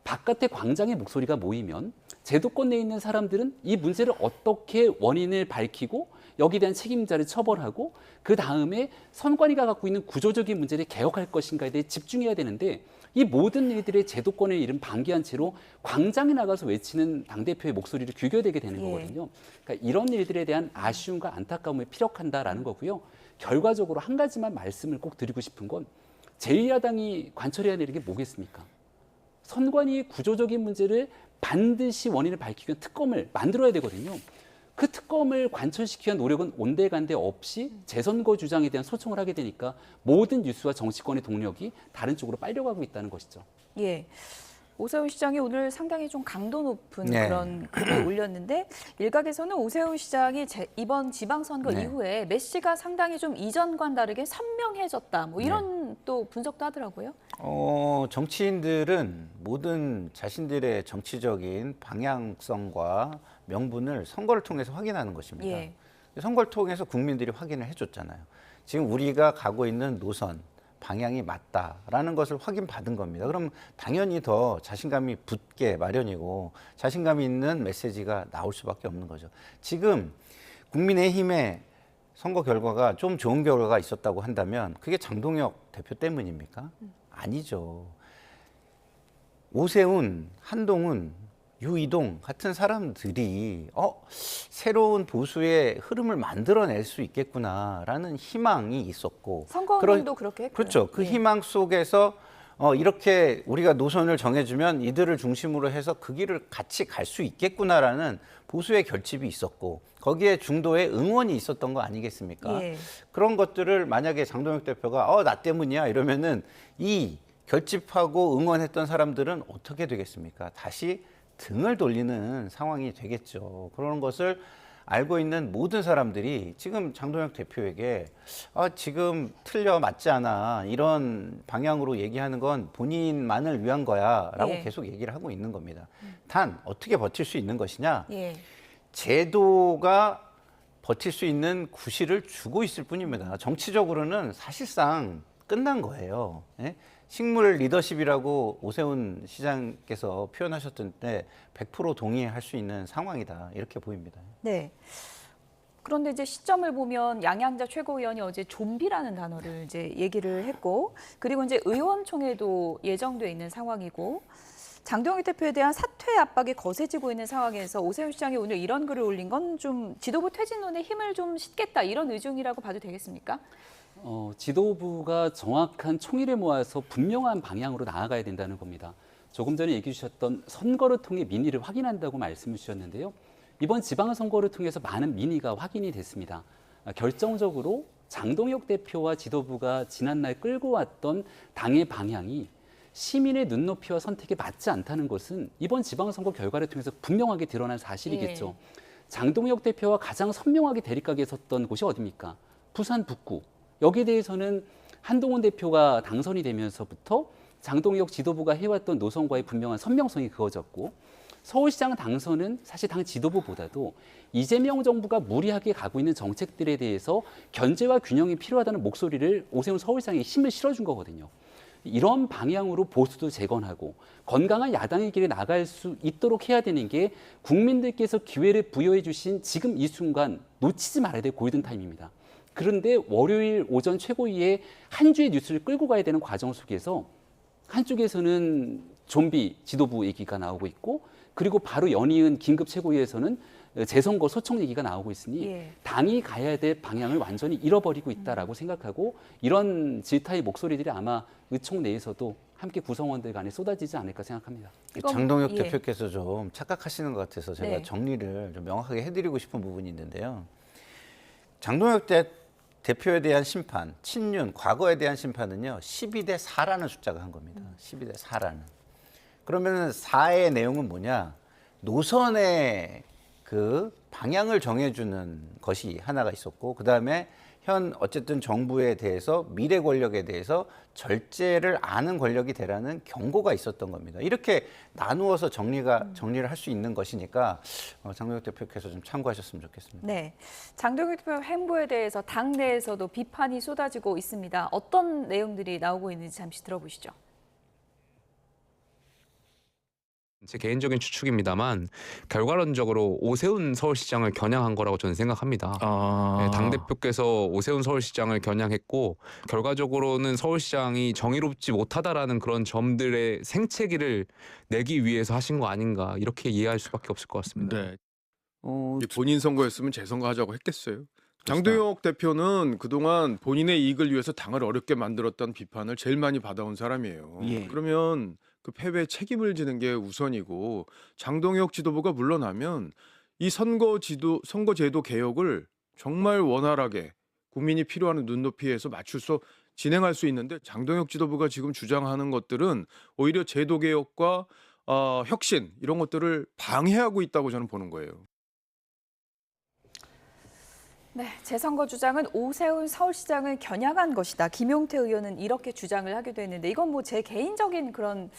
바깥의 광장의 목소리가 모이면 제도권 내에 있는 사람들은 이 문제를 어떻게 원인을 밝히고 여기에 대한 책임자를 처벌하고 그 다음에 선관위가 갖고 있는 구조적인 문제를 개혁할 것인가에 대해 집중해야 되는데 이 모든 일들의 제도권의 이름 방기한 채로 광장에 나가서 외치는 당대표의 목소리를 귀결되게 되는 거거든요. 그러니까 이런 일들에 대한 아쉬움과 안타까움을 피력한다라는 거고요. 결과적으로 한 가지만 말씀을 꼭 드리고 싶은 건 제1야당이 관철해야 되는 게 뭐겠습니까? 선관위의 구조적인 문제를 반드시 원인을 밝히기 위한 특검을 만들어야 되거든요. 그 특검을 관철시키기 위한 노력은 온데간데 없이 재선거 주장에 대한 소송을 하게 되니까 모든 뉴스와 정치권의 동력이 다른 쪽으로 빨려가고 있다는 것이죠. 오세훈 시장이 오늘 상당히 좀 강도 높은 그런 글을 올렸는데 일각에서는 오세훈 시장이 이번 지방선거 이후에 메시가 상당히 좀 이전과는 다르게 선명해졌다. 뭐 이런 또 분석도 하더라고요. 정치인들은 모든 자신들의 정치적인 방향성과 명분을 선거를 통해서 확인하는 것입니다. 선거를 통해서 국민들이 확인을 해줬잖아요. 지금 우리가 가고 있는 노선, 방향이 맞다라는 것을 확인받은 겁니다. 그럼 당연히 더 자신감이 붙게 마련이고 자신감이 있는 메시지가 나올 수밖에 없는 거죠. 지금 국민의힘의 선거 결과가 좀 좋은 결과가 있었다고 한다면 그게 장동혁 대표 때문입니까? 아니죠. 오세훈, 한동훈, 유이동 같은 사람들이 새로운 보수의 흐름을 만들어낼 수 있겠구나라는 희망이 있었고 선거운동도 그렇게 했고요. 그렇죠. 그 희망 속에서 이렇게 우리가 노선을 정해주면 이들을 중심으로 해서 그 길을 같이 갈 수 있겠구나라는 보수의 결집이 있었고 거기에 중도의 응원이 있었던 거 아니겠습니까? 예. 그런 것들을 만약에 장동혁 대표가 나 때문이야 이러면은 이 결집하고 응원했던 사람들은 어떻게 되겠습니까? 다시 등을 돌리는 상황이 되겠죠. 그런 것을 알고 있는 모든 사람들이 지금 장동혁 대표에게 지금 틀려 맞지 않아 이런 방향으로 얘기하는 건 본인만을 위한 거야 라고 예. 계속 얘기를 하고 있는 겁니다. 단 어떻게 버틸 수 있는 것이냐, 예. 제도가 버틸 수 있는 구실을 주고 있을 뿐입니다. 정치적으로는 사실상 끝난 거예요. 예? 식물 리더십이라고 오세훈 시장께서 표현하셨던 때 100% 동의할 수 있는 상황이다 이렇게 보입니다. 네. 그런데 이제 시점을 보면 양양자 최고위원이 어제 좀비라는 단어를 이제 얘기를 했고, 그리고 이제 의원총회도 예정돼 있는 상황이고, 장동혁 대표에 대한 사퇴 압박이 거세지고 있는 상황에서 오세훈 시장이 오늘 이런 글을 올린 건 좀 지도부 퇴진론에 힘을 좀 싣겠다 이런 의중이라고 봐도 되겠습니까? 지도부가 정확한 총의를 모아서 분명한 방향으로 나아가야 된다는 겁니다. 조금 전에 얘기해 주셨던 선거를 통해 민의를 확인한다고 말씀을 주셨는데요. 이번 지방선거를 통해서 많은 민의가 확인이 됐습니다. 결정적으로 장동혁 대표와 지도부가 지난날 끌고 왔던 당의 방향이 시민의 눈높이와 선택에 맞지 않다는 것은 이번 지방선거 결과를 통해서 분명하게 드러난 사실이겠죠. 예. 장동혁 대표와 가장 선명하게 대립각에 섰던 곳이 어디입니까? 부산 북구. 여기에 대해서는 한동훈 대표가 당선이 되면서부터 장동혁 지도부가 해왔던 노선과의 분명한 선명성이 그어졌고, 서울시장 당선은 사실 당 지도부보다도 이재명 정부가 무리하게 가고 있는 정책들에 대해서 견제와 균형이 필요하다는 목소리를 오세훈 서울시장에 힘을 실어준 거거든요. 이런 방향으로 보수도 재건하고 건강한 야당의 길에 나갈 수 있도록 해야 되는 게 국민들께서 기회를 부여해 주신 지금 이 순간 놓치지 말아야 될 골든타임입니다. 그런데 월요일 오전 최고위에 한 주의 뉴스를 끌고 가야 되는 과정 속에서 한쪽에서는 좀비 지도부 얘기가 나오고 있고, 그리고 바로 연이은 긴급 최고위에서는 재선거 소청 얘기가 나오고 있으니 예. 당이 가야 될 방향을 완전히 잃어버리고 있다라고 생각하고, 이런 질타의 목소리들이 아마 의총 내에서도 함께 구성원들 간에 쏟아지지 않을까 생각합니다. 장동혁 예. 대표께서 좀 착각하시는 것 같아서 제가 네. 정리를 좀 명확하게 해드리고 싶은 부분이 있는데요. 장동혁 대표에 대한 심판, 친윤, 과거에 대한 심판은요, 12대 4라는 숫자가 한 겁니다. 12대 4라는. 그러면 4의 내용은 뭐냐? 노선의 그 방향을 정해주는 것이 하나가 있었고, 그 다음에 현 어쨌든 정부에 대해서 미래 권력에 대해서 절제를 아는 권력이 되라는 경고가 있었던 겁니다. 이렇게 나누어서 정리를 할 수 있는 것이니까 장동혁 대표께서 좀 참고하셨으면 좋겠습니다. 네, 장동혁 대표 행보에 대해서 당 내에서도 비판이 쏟아지고 있습니다. 어떤 내용들이 나오고 있는지 잠시 들어보시죠. 제 개인적인 추측입니다만 결과론적으로 오세훈 서울시장을 겨냥한 거라고 저는 생각합니다. 네, 당대표께서 오세훈 서울시장을 겨냥했고 결과적으로는 서울시장이 정의롭지 못하다라는 그런 점들의 생채기를 내기 위해서 하신 거 아닌가 이렇게 이해할 수밖에 없을 것 같습니다. 네. 본인 선거였으면 재선거 하자고 했겠어요. 장동혁 대표는 그동안 본인의 이익을 위해서 당을 어렵게 만들었던 비판을 제일 많이 받아온 사람이에요. 예. 그러면 그 패배에 책임을 지는 게 우선이고, 장동혁 지도부가 물러나면 이 선거제도 개혁을 정말 원활하게 국민이 필요하는 눈높이에서 맞춰서 진행할 수 있는데, 장동혁 지도부가 지금 주장하는 것들은 오히려 제도 개혁과 혁신 이런 것들을 방해하고 있다고 저는 보는 거예요. 네, 재선거 주장은 오세훈 서울시장을 겨냥한 것이다. 김용태 의원은 이렇게 주장을 하기도 했는데, 이건 뭐 제 개인적인 그런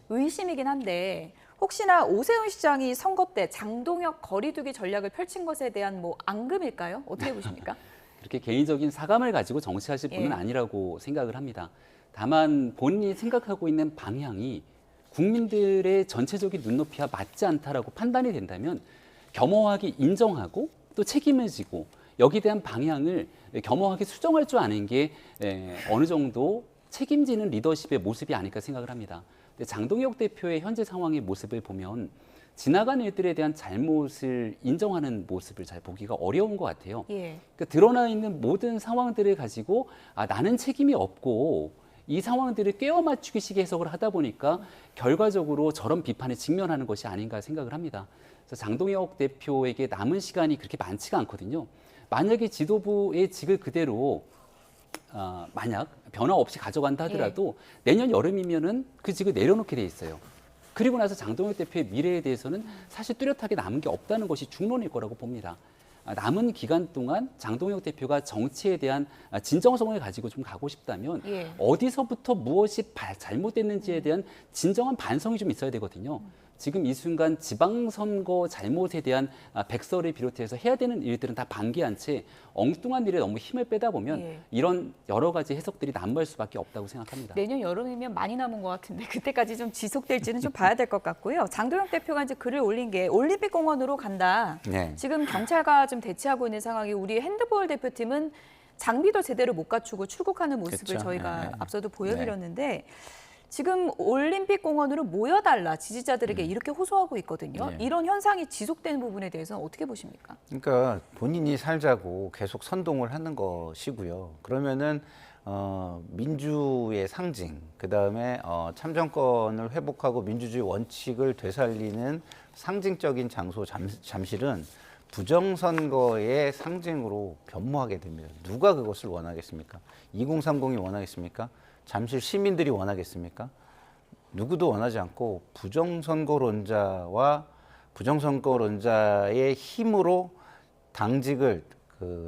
의심이긴 한데, 혹시나 오세훈 시장이 선거 때 장동혁 거리두기 전략을 펼친 것에 대한 뭐 앙금일까요? 어떻게 보십니까? 이렇게 개인적인 사감을 가지고 정치하실 분은 예. 아니라고 생각을 합니다. 다만 본인이 생각하고 있는 방향이 국민들의 전체적인 눈높이와 맞지 않다라고 판단이 된다면 겸허하게 인정하고 또 책임을 지고 여기에 대한 방향을 겸허하게 수정할 줄 아는 게 어느 정도 책임지는 리더십의 모습이 아닐까 생각을 합니다. 근데 장동혁 대표의 현재 상황의 모습을 보면 지나간 일들에 대한 잘못을 인정하는 모습을 잘 보기가 어려운 것 같아요. 예. 그러니까 드러나 있는 모든 상황들을 가지고 나는 책임이 없고 이 상황들을 꿰어 맞추기식 해석을 하다 보니까 결과적으로 저런 비판에 직면하는 것이 아닌가 생각을 합니다. 그래서 장동혁 대표에게 남은 시간이 그렇게 많지가 않거든요. 만약에 지도부의 직을 그대로 만약 변화 없이 가져간다 하더라도 내년 여름이면은 그 직을 내려놓게 돼 있어요. 그리고 나서 장동혁 대표의 미래에 대해서는 사실 뚜렷하게 남은 게 없다는 것이 중론일 거라고 봅니다. 남은 기간 동안 장동혁 대표가 정치에 대한 진정성을 가지고 좀 가고 싶다면 어디서부터 무엇이 잘못됐는지에 대한 진정한 반성이 좀 있어야 되거든요. 지금 이 순간 지방선거 잘못에 대한 백서를 비롯해서 해야 되는 일들은 다 방기한 채 엉뚱한 일에 너무 힘을 빼다 보면 이런 여러 가지 해석들이 난무할 수밖에 없다고 생각합니다. 내년 여름이면 많이 남은 것 같은데 그때까지 좀 지속될지는 좀 봐야 될 것 같고요. 장동혁 대표가 이제 글을 올린 게 올림픽 공원으로 간다. 지금 경찰과 좀 대치하고 있는 상황이 우리 핸드볼 대표팀은 장비도 제대로 못 갖추고 출국하는 모습을 저희가 앞서도 보여드렸는데 지금 올림픽 공원으로 모여달라 지지자들에게 이렇게 호소하고 있거든요. 이런 현상이 지속되는 부분에 대해서는 어떻게 보십니까? 그러니까 본인이 살자고 계속 선동을 하는 것이고요. 그러면은 민주의 상징, 그다음에 참정권을 회복하고 민주주의 원칙을 되살리는 상징적인 장소 잠실은 부정선거의 상징으로 변모하게 됩니다. 누가 그것을 원하겠습니까? 2030이 원하겠습니까? 잠실 시민들이 원하겠습니까? 누구도 원하지 않고 부정선거론자와 부정선거론자의 힘으로 당직을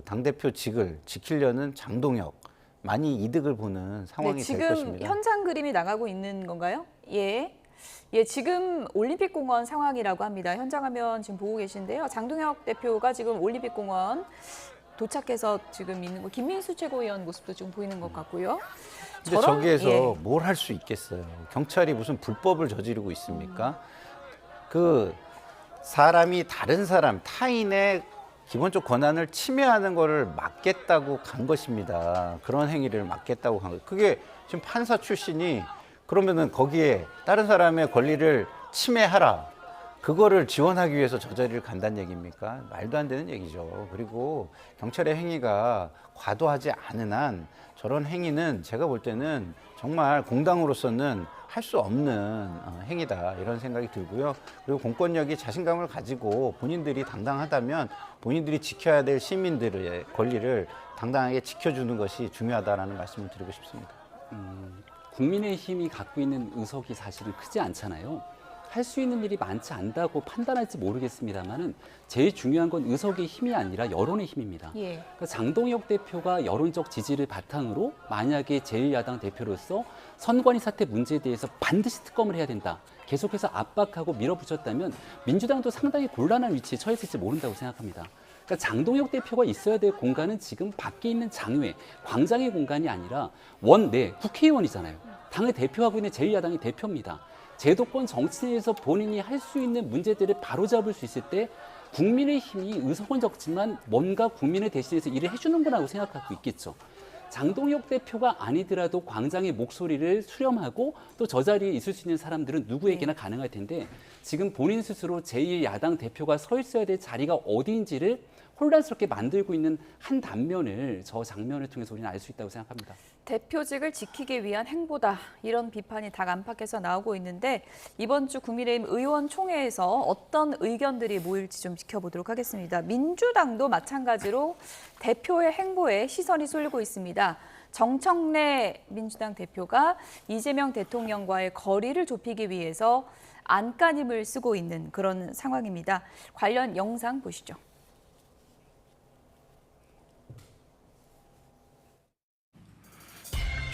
당대표직을 지키려는 장동혁 많이 이득을 보는 상황이 될 것입니다. 지금 현장 그림이 나가고 있는 건가요? 예, 지금 올림픽공원 상황이라고 합니다. 현장 화면 지금 보고 계신데요. 장동혁 대표가 지금 올림픽공원 도착해서 지금 있는 거 김민수 최고위원 모습도 지금 보이는 것 같고요. 근데 저기에서 뭘 할 수 있겠어요? 경찰이 무슨 불법을 저지르고 있습니까? 그 사람이 다른 사람, 타인의 기본적 권한을 침해하는 거를 막겠다고 간 것입니다. 그런 행위를 막겠다고 간 거예요. 그게 지금 판사 출신이 그러면은 거기에 다른 사람의 권리를 침해하라. 그거를 지원하기 위해서 저 자리를 간다는 얘기입니까? 말도 안 되는 얘기죠. 그리고 경찰의 행위가 과도하지 않은 한 저런 행위는 제가 볼 때는 정말 공당으로서는 할 수 없는 행위다 이런 생각이 들고요. 그리고 공권력이 자신감을 가지고 본인들이 당당하다면 본인들이 지켜야 될 시민들의 권리를 당당하게 지켜주는 것이 중요하다라는 말씀을 드리고 싶습니다. 국민의힘이 갖고 있는 의석이 사실은 크지 않잖아요. 할 수 있는 일이 많지 않다고 판단할지 모르겠습니다만은 제일 중요한 건 의석의 힘이 아니라 여론의 힘입니다. 그러니까 장동혁 대표가 여론적 지지를 바탕으로 만약에 제1야당 대표로서 선관위 사태 문제에 대해서 반드시 특검을 해야 된다. 계속해서 압박하고 밀어붙였다면 민주당도 상당히 곤란한 위치에 처했을지 모른다고 생각합니다. 그러니까 장동혁 대표가 있어야 될 공간은 지금 밖에 있는 장외, 광장의 공간이 아니라 국회의원이잖아요. 당을 대표하고 있는 제1야당의 대표입니다. 제도권 정치 내에서 본인이 할 수 있는 문제들을 바로잡을 수 있을 때 국민의힘이 의석은 적지만 뭔가 국민을 대신해서 일을 해주는 거라고 생각하고 있겠죠. 장동혁 대표가 아니더라도 광장의 목소리를 수렴하고 또 저 자리에 있을 수 있는 사람들은 누구에게나 가능할 텐데 지금 본인 스스로 제1야당 대표가 서 있어야 될 자리가 어디인지를 혼란스럽게 만들고 있는 한 단면을 저 장면을 통해서 우리는 알 수 있다고 생각합니다. 대표직을 지키기 위한 행보다 이런 비판이 각 안팎에서 나오고 있는데 이번 주 국민의힘 의원총회에서 어떤 의견들이 모일지 좀 지켜보도록 하겠습니다. 민주당도 마찬가지로 대표의 행보에 시선이 쏠리고 있습니다. 정청래 민주당 대표가 이재명 대통령과의 거리를 좁히기 위해서 안간힘을 쓰고 있는 그런 상황입니다. 관련 영상 보시죠.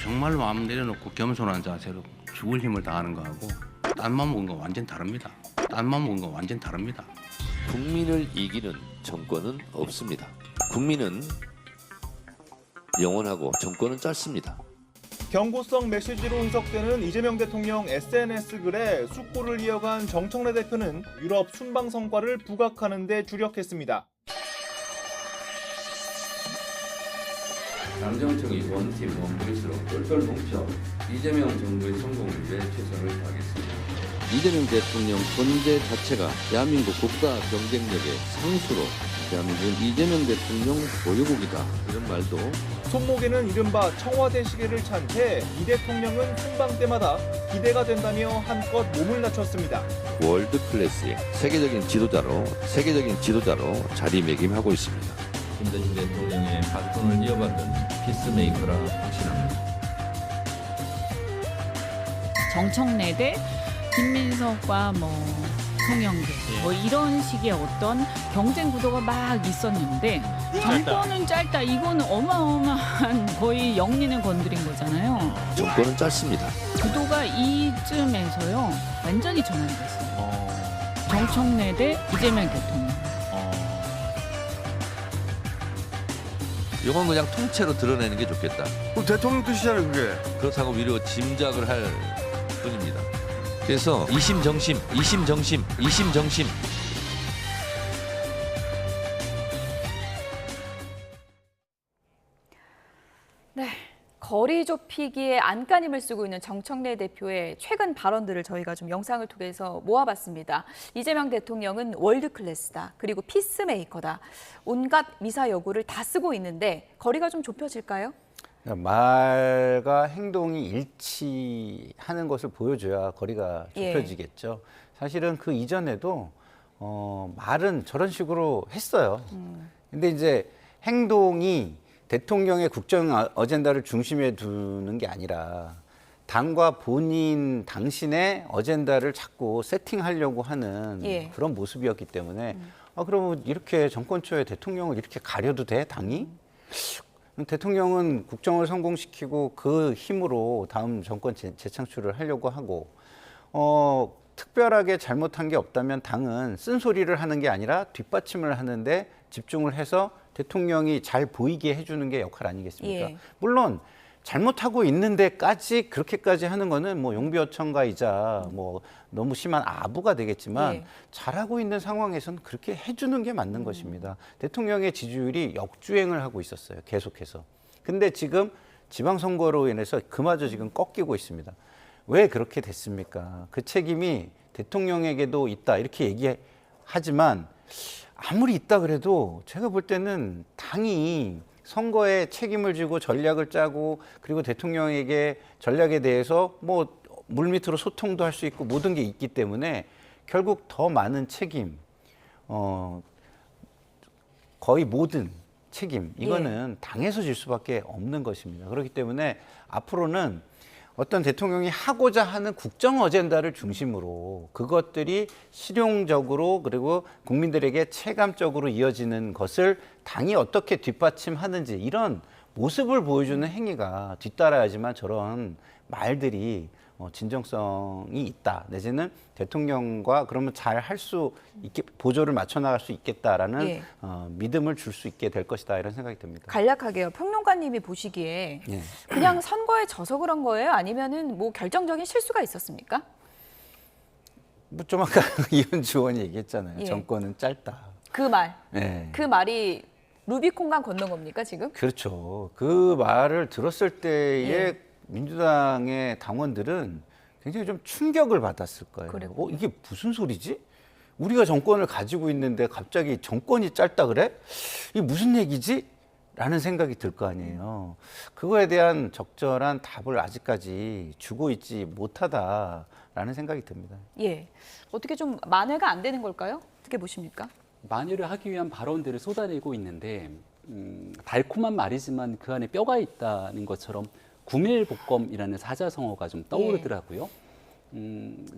정말 마음 내려놓고 겸손한 자세로 죽을 힘을 다하는 거하고 딴맘 먹은 거 완전 다릅니다. 딴맘 먹은 거 완전 다릅니다. 국민을 이기는 정권은 없습니다. 국민은 영원하고 정권은 짧습니다. 경고성 메시지로 해석되는 이재명 대통령 SNS 글에 숙고를 이어간 정청래 대표는 유럽 순방 성과를 부각하는 데 주력했습니다. 당정청이 원팀 원보이스로 똘똘 뭉쳐 이재명 정부의 성공을 위해 최선을 다하겠습니다. 이재명 대통령 존재 자체가 대한민국 국가 경쟁력의 상수로 대한민국은 이재명 대통령 보유국이다. 이런 말도 손목에는 이른바 청와대 시계를 찬 채 이 대통령은 순방 때마다 기대가 된다며 한껏 몸을 낮췄습니다. 월드 클래스의 세계적인 지도자로 자리매김하고 있습니다. 김대중 대통령의 바톤을 이어받는 피스메이커라 확신합니다. 정청래 대 김민석과 송영길 이런 식의 어떤 경쟁 구도가 막 있었는데 정권은 짧다. 이건 어마어마한 거의 영린을 건드린 거잖아요. 정권은 짧습니다. 구도가 이쯤에서요 완전히 전환됐어요. 정청래 대 이재명 대통령. 이건 그냥 통째로 드러내는 게 좋겠다. 그럼 대통령 뜻이잖아요, 그게. 그렇다고 위로 짐작을 할 뿐입니다. 그래서 이심정심. 네. 거리 좁히기에 안간힘을 쓰고 있는 정청래 대표의 최근 발언들을 저희가 좀 영상을 통해서 모아봤습니다. 이재명 대통령은 월드클래스다. 그리고 피스메이커다. 온갖 미사 여구를 다 쓰고 있는데 거리가 좀 좁혀질까요? 말과 행동이 일치하는 것을 보여줘야 거리가 좁혀지겠죠. 사실은 그 이전에도 말은 저런 식으로 했어요. 근데 이제 행동이 대통령의 국정 어젠다를 중심에 두는 게 아니라 당과 본인 당신의 어젠다를 자꾸 세팅하려고 하는 그런 모습이었기 때문에 그러면 이렇게 정권 초에 대통령을 이렇게 가려도 돼, 당이? 대통령은 국정을 성공시키고 그 힘으로 다음 정권 재창출을 하려고 하고 특별하게 잘못한 게 없다면 당은 쓴소리를 하는 게 아니라 뒷받침을 하는데 집중을 해서 대통령이 잘 보이게 해주는 게 역할 아니겠습니까? 물론 잘못하고 있는데까지 그렇게까지 하는 거는 용비어천가이자 너무 심한 아부가 되겠지만 잘하고 있는 상황에서는 그렇게 해주는 게 맞는 것입니다. 대통령의 지지율이 역주행을 하고 있었어요. 계속해서. 근데 지금 지방선거로 인해서 그마저 지금 꺾이고 있습니다. 왜 그렇게 됐습니까? 그 책임이 대통령에게도 있다 이렇게 얘기하지만 아무리 있다 그래도 제가 볼 때는 당이 선거에 책임을 지고 전략을 짜고 그리고 대통령에게 전략에 대해서 물밑으로 소통도 할 수 있고 모든 게 있기 때문에 결국 더 많은 책임, 거의 모든 책임 이거는 당에서 질 수밖에 없는 것입니다. 그렇기 때문에 앞으로는 어떤 대통령이 하고자 하는 국정 어젠다를 중심으로 그것들이 실용적으로 그리고 국민들에게 체감적으로 이어지는 것을 당이 어떻게 뒷받침하는지 이런 모습을 보여주는 행위가 뒤따라야지만 저런 말들이 진정성이 있다. 내지는 대통령과 그러면 잘 할 수 있게 보조를 맞춰 나갈 수 있겠다라는 믿음을 줄 수 있게 될 것이다 이런 생각이 듭니다. 간략하게요. 평론가님이 보시기에 그냥 선거에 져서 그런 거예요? 아니면은 결정적인 실수가 있었습니까? 좀 아까 이현주 의원이 얘기했잖아요. 정권은 짧다. 그 말. 그 말이 루비콘강 건넌 겁니까 지금? 그렇죠. 그 말을 들었을 때의 민주당의 당원들은 굉장히 좀 충격을 받았을 거예요. 이게 무슨 소리지? 우리가 정권을 가지고 있는데 갑자기 정권이 짧다 그래? 이게 무슨 얘기지? 라는 생각이 들 거 아니에요. 그거에 대한 적절한 답을 아직까지 주고 있지 못하다라는 생각이 듭니다. 어떻게 좀 만회가 안 되는 걸까요? 어떻게 보십니까? 만회를 하기 위한 발언들을 쏟아내고 있는데 달콤한 말이지만 그 안에 뼈가 있다는 것처럼 구밀복검이라는 사자성어가 좀 떠오르더라고요.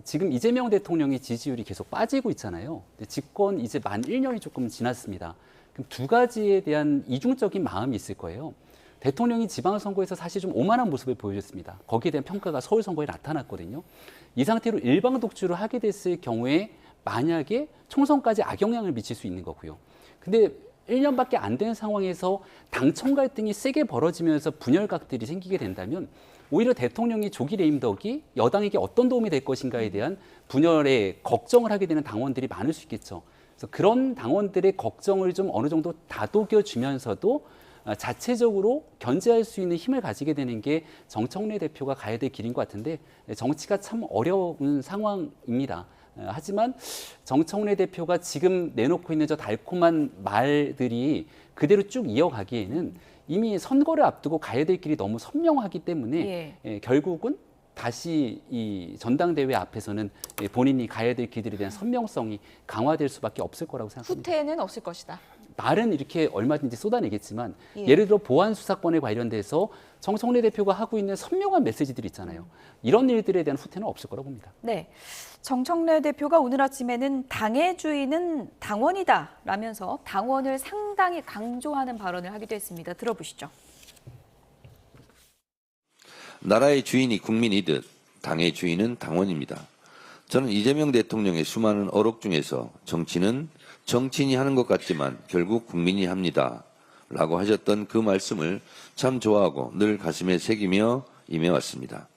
지금 이재명 대통령의 지지율이 계속 빠지고 있잖아요. 집권 이제 만 1년이 조금 지났습니다. 그럼 두 가지에 대한 이중적인 마음이 있을 거예요. 대통령이 지방선거에서 사실 좀 오만한 모습을 보여줬습니다. 거기에 대한 평가가 서울선거에 나타났거든요. 이 상태로 일방독주를 하게 됐을 경우에 만약에 총선까지 악영향을 미칠 수 있는 거고요. 근데 1년밖에 안 된 상황에서 당청 갈등이 세게 벌어지면서 분열각들이 생기게 된다면 오히려 대통령이 조기 레임덕이 여당에게 어떤 도움이 될 것인가에 대한 분열에 걱정을 하게 되는 당원들이 많을 수 있겠죠. 그래서 그런 당원들의 걱정을 좀 어느 정도 다독여주면서도 자체적으로 견제할 수 있는 힘을 가지게 되는 게 정청래 대표가 가야 될 길인 것 같은데 정치가 참 어려운 상황입니다. 하지만 정청래 대표가 지금 내놓고 있는 저 달콤한 말들이 그대로 쭉 이어가기에는 이미 선거를 앞두고 가야 될 길이 너무 선명하기 때문에 결국은 다시 이 전당대회 앞에서는 본인이 가야 될 길들에 대한 선명성이 강화될 수밖에 없을 거라고 생각합니다. 후퇴는 없을 것이다. 말은 이렇게 얼마든지 쏟아내겠지만 예를 들어 보안 수사권에 관련돼서 정청래 대표가 하고 있는 선명한 메시지들이 있잖아요. 이런 일들에 대한 후퇴는 없을 거라고 봅니다. 네, 정청래 대표가 오늘 아침에는 당의 주인은 당원이다라면서 당원을 상당히 강조하는 발언을 하기도 했습니다. 들어보시죠. 나라의 주인이 국민이듯 당의 주인은 당원입니다. 저는 이재명 대통령의 수많은 어록 중에서 정치는 정치인이 하는 것 같지만 결국 국민이 합니다. 라고 하셨던 그 말씀을 참 좋아하고 늘 가슴에 새기며 임해왔습니다.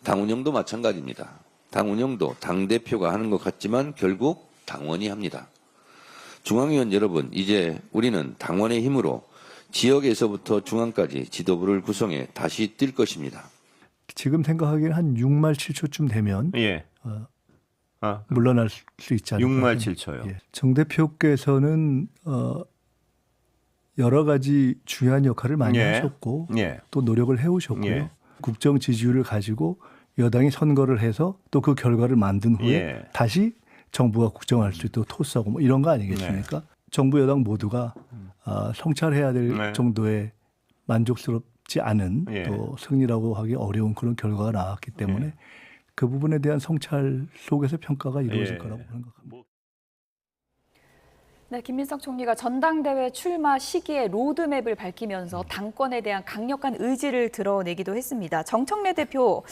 당 운영도 마찬가지입니다. 당 운영도 당대표가 하는 것 같지만 결국 당원이 합니다. 중앙위원 여러분, 이제 우리는 당원의 힘으로 지역에서부터 중앙까지 지도부를 구성해 다시 뛸 것입니다. 지금 생각하기에는 한 6말 7초쯤 되면 물러날 수 있지 않을까. 6말 7초요. 예. 정 대표께서는 여러 가지 중요한 역할을 많이 하셨고 또 노력을 해오셨고요. 국정 지지율을 가지고 여당이 선거를 해서 또 그 결과를 만든 후에 다시 정부가 국정할 수 있도록 토스하고 뭐 이런 거 아니겠습니까? 정부 여당 모두가 성찰해야 될 정도의 만족스럽지 않은 또 승리라고 하기 어려운 그런 결과가 나왔기 때문에 그 부분에 대한 성찰 속에서 평가가 이루어질 거라고 생각합니다. 네, 김민석 총리가 전당대회 출마 시기에 로드맵을 밝히면서 당권에 대한 강력한 의지를 드러내기도 했습니다. 정청래 대표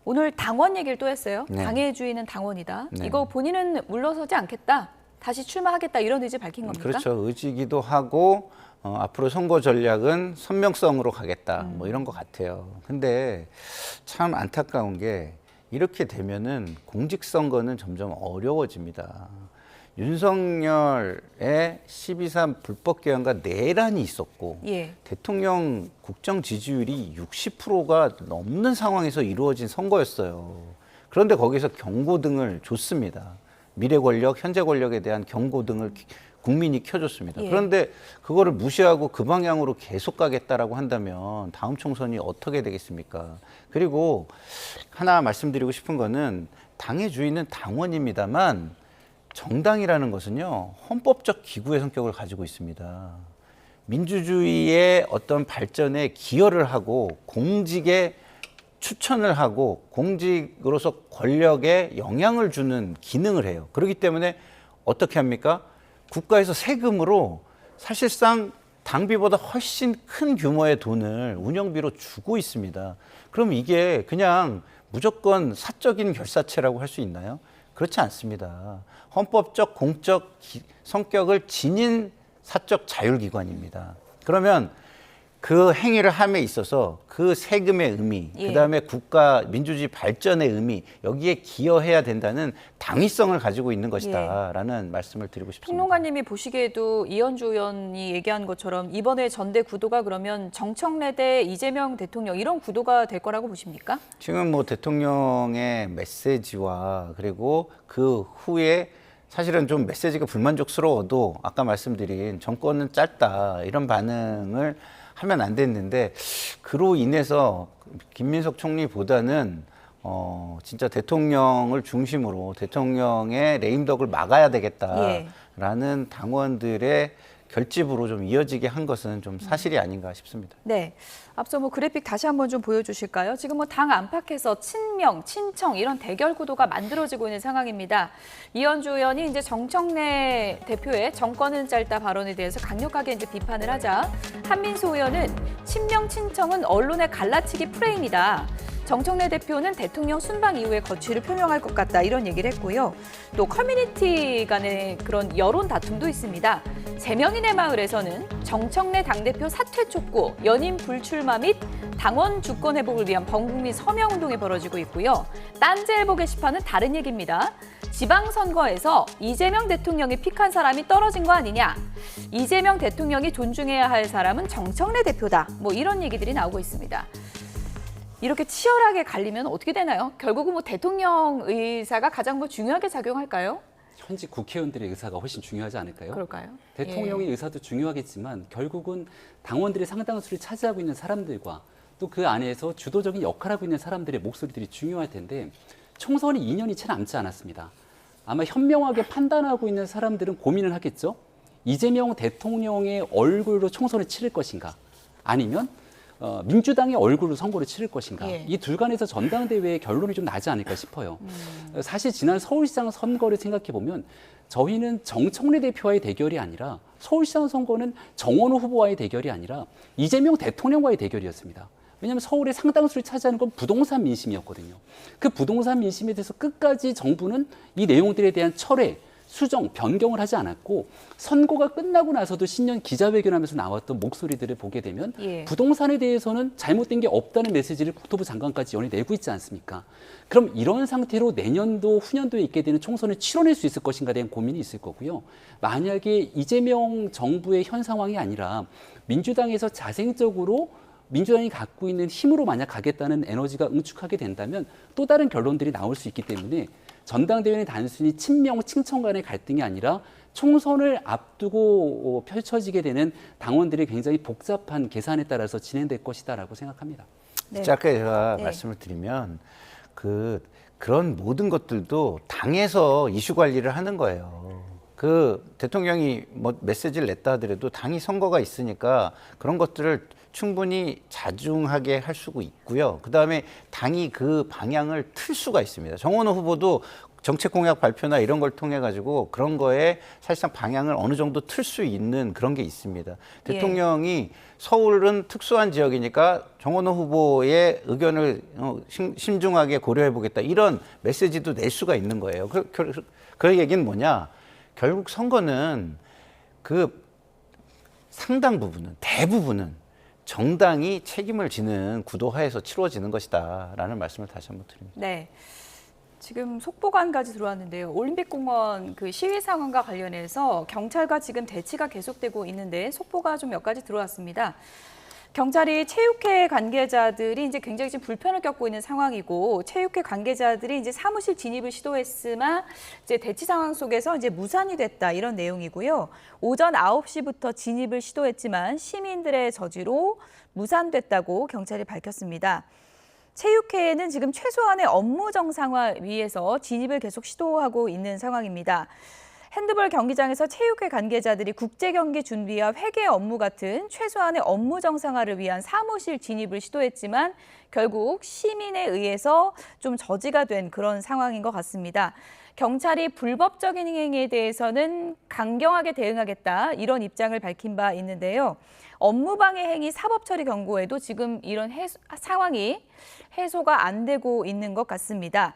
오늘 당원 얘기를 또 했어요. 당의 주인은 당원이다. 이거 본인은 물러서지 않겠다. 다시 출마하겠다 이런 의지 밝힌 겁니까? 그렇죠. 의지기도 하고 앞으로 선거 전략은 선명성으로 가겠다. 뭐 이런 것 같아요. 근데 참 안타까운 게 이렇게 되면은 공직선거는 점점 어려워집니다. 윤석열의 12.3 불법 개헌과 내란이 있었고 대통령 국정 지지율이 60%가 넘는 상황에서 이루어진 선거였어요. 그런데 거기서 경고등을 줬습니다. 미래 권력, 현재 권력에 대한 경고등을 국민이 켜줬습니다. 그런데 그거를 무시하고 그 방향으로 계속 가겠다라고 한다면 다음 총선이 어떻게 되겠습니까? 그리고 하나 말씀드리고 싶은 거는 당의 주인은 당원입니다만 정당이라는 것은요, 헌법적 기구의 성격을 가지고 있습니다. 민주주의의 어떤 발전에 기여를 하고 공직에 추천을 하고 공직으로서 권력에 영향을 주는 기능을 해요. 그렇기 때문에 어떻게 합니까? 국가에서 세금으로 사실상 당비보다 훨씬 큰 규모의 돈을 운영비로 주고 있습니다. 그럼 이게 그냥 무조건 사적인 결사체라고 할 수 있나요? 그렇지 않습니다. 헌법적 공적 성격을 지닌 사적 자율기관입니다. 그러면 그 행위를 함에 있어서 그 세금의 의미, 그다음에 국가 민주주의 발전의 의미, 여기에 기여해야 된다는 당위성을 가지고 있는 것이다라는 말씀을 드리고 싶습니다. 평론가님이 보시기에도 이현주 의원이 얘기한 것처럼 이번에 전대 구도가 그러면 정청래 대 이재명 대통령 이런 구도가 될 거라고 보십니까? 지금 뭐 대통령의 메시지와 그리고 그 후에 사실은 좀 메시지가 불만족스러워도 아까 말씀드린 정권은 짧다 이런 반응을 하면 안 됐는데 그로 인해서 김민석 총리보다는 진짜 대통령을 중심으로 대통령의 레임덕을 막아야 되겠다라는 당원들의 결집으로 좀 이어지게 한 것은 좀 사실이 아닌가 싶습니다. 네, 앞서 뭐 그래픽 다시 한번 좀 보여주실까요? 지금 뭐 당 안팎에서 친명, 친청 이런 대결 구도가 만들어지고 있는 상황입니다. 이현주 의원이 이제 정청래 대표의 정권은 짧다 발언에 대해서 강력하게 이제 비판을 하자 한민수 의원은 친명, 친청은 언론의 갈라치기 프레임이다. 정청래 대표는 대통령 순방 이후에 거취를 표명할 것 같다 이런 얘기를 했고요. 또 커뮤니티 간의 그런 여론 다툼도 있습니다. 재명인의 마을에서는 정청래 당대표 사퇴 촉구, 연임 불출마 및 당원 주권 회복을 위한 범국민 서명운동이 벌어지고 있고요. 딴지일보 게시판은 다른 얘기입니다. 지방선거에서 이재명 대통령이 픽한 사람이 떨어진 거 아니냐. 이재명 대통령이 존중해야 할 사람은 정청래 대표다. 뭐 이런 얘기들이 나오고 있습니다. 이렇게 치열하게 갈리면 어떻게 되나요? 결국은 뭐 대통령 의사가 가장 뭐 중요하게 작용할까요? 현직 국회의원들의 의사가 훨씬 중요하지 않을까요? 그럴까요? 대통령의 의사도 중요하겠지만 결국은 당원들이 상당수를 차지하고 있는 사람들과 또 그 안에서 주도적인 역할을 하고 있는 사람들의 목소리들이 중요할 텐데 총선이 2년이 채 남지 않았습니다. 아마 현명하게 판단하고 있는 사람들은 고민을 하겠죠. 이재명 대통령의 얼굴로 총선을 치를 것인가 아니면 민주당의 얼굴로 선거를 치를 것인가 이 둘간에서 전당대회의 결론이 좀 나지 않을까 싶어요. 사실 지난 서울시장 선거를 생각해 보면 저희는 정청래 대표와의 대결이 아니라 서울시장 선거는 정원호 후보와의 대결이 아니라 이재명 대통령과의 대결이었습니다. 왜냐하면 서울의 상당수를 차지하는 건 부동산 민심이었거든요. 그 부동산 민심에 대해서 끝까지 정부는 이 내용들에 대한 철회, 수정, 변경을 하지 않았고 선거가 끝나고 나서도 신년 기자회견하면서 나왔던 목소리들을 보게 되면 부동산에 대해서는 잘못된 게 없다는 메시지를 국토부 장관까지 연이 내고 있지 않습니까? 그럼 이런 상태로 내년도, 후년도에 있게 되는 총선을 치러낼 수 있을 것인가에 대한 고민이 있을 거고요. 만약에 이재명 정부의 현 상황이 아니라 민주당에서 자생적으로 민주당이 갖고 있는 힘으로 만약 가겠다는 에너지가 응축하게 된다면 또 다른 결론들이 나올 수 있기 때문에 전당대회는 단순히 친명, 칭청 간의 갈등이 아니라 총선을 앞두고 펼쳐지게 되는 당원들의 굉장히 복잡한 계산에 따라서 진행될 것이다라고 생각합니다. 네. 아까 제가 말씀을 드리면 그런 모든 것들도 당에서 이슈 관리를 하는 거예요. 대통령이 뭐 메시지를 냈다 하더라도 당이 선거가 있으니까 그런 것들을 충분히 자중하게 할 수가 있고요. 그다음에 당이 그 방향을 틀 수가 있습니다. 정원호 후보도 정책 공약 발표나 이런 걸 통해 가지고 그런 거에 사실상 방향을 어느 정도 틀 수 있는 그런 게 있습니다. 대통령이 서울은 특수한 지역이니까 정원호 후보의 의견을 신중하게 고려해 보겠다 이런 메시지도 낼 수가 있는 거예요. 그 얘기는 뭐냐? 결국 선거는 상당 부분은 대부분은 정당이 책임을 지는 구도하에서 치러지는 것이다라는 말씀을 다시 한번 드립니다. 네. 지금 속보관까지 들어왔는데요. 올림픽공원 시위 상황과 관련해서 경찰과 지금 대치가 계속되고 있는데 속보가 좀 몇 가지 들어왔습니다. 경찰이 체육회 관계자들이 이제 굉장히 지금 불편을 겪고 있는 상황이고 체육회 관계자들이 이제 사무실 진입을 시도했으나 이제 대치 상황 속에서 이제 무산이 됐다 이런 내용이고요. 오전 9시부터 진입을 시도했지만 시민들의 저지로 무산됐다고 경찰이 밝혔습니다. 체육회에는 지금 최소한의 업무 정상화 위해서 진입을 계속 시도하고 있는 상황입니다. 핸드볼 경기장에서 체육회 관계자들이 국제 경기 준비와 회계 업무 같은 최소한의 업무 정상화를 위한 사무실 진입을 시도했지만 결국 시민에 의해서 좀 저지가 된 그런 상황인 것 같습니다. 경찰이 불법적인 행위에 대해서는 강경하게 대응하겠다 이런 입장을 밝힌 바 있는데요. 업무방해 행위 사법처리 경고에도 지금 이런 상황이 해소가 안 되고 있는 것 같습니다.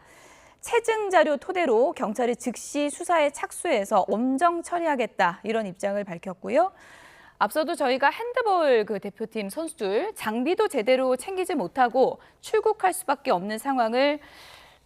체증 자료 토대로 경찰이 즉시 수사에 착수해서 엄정 처리하겠다 이런 입장을 밝혔고요. 앞서도 저희가 핸드볼 대표팀 선수들 장비도 제대로 챙기지 못하고 출국할 수밖에 없는 상황을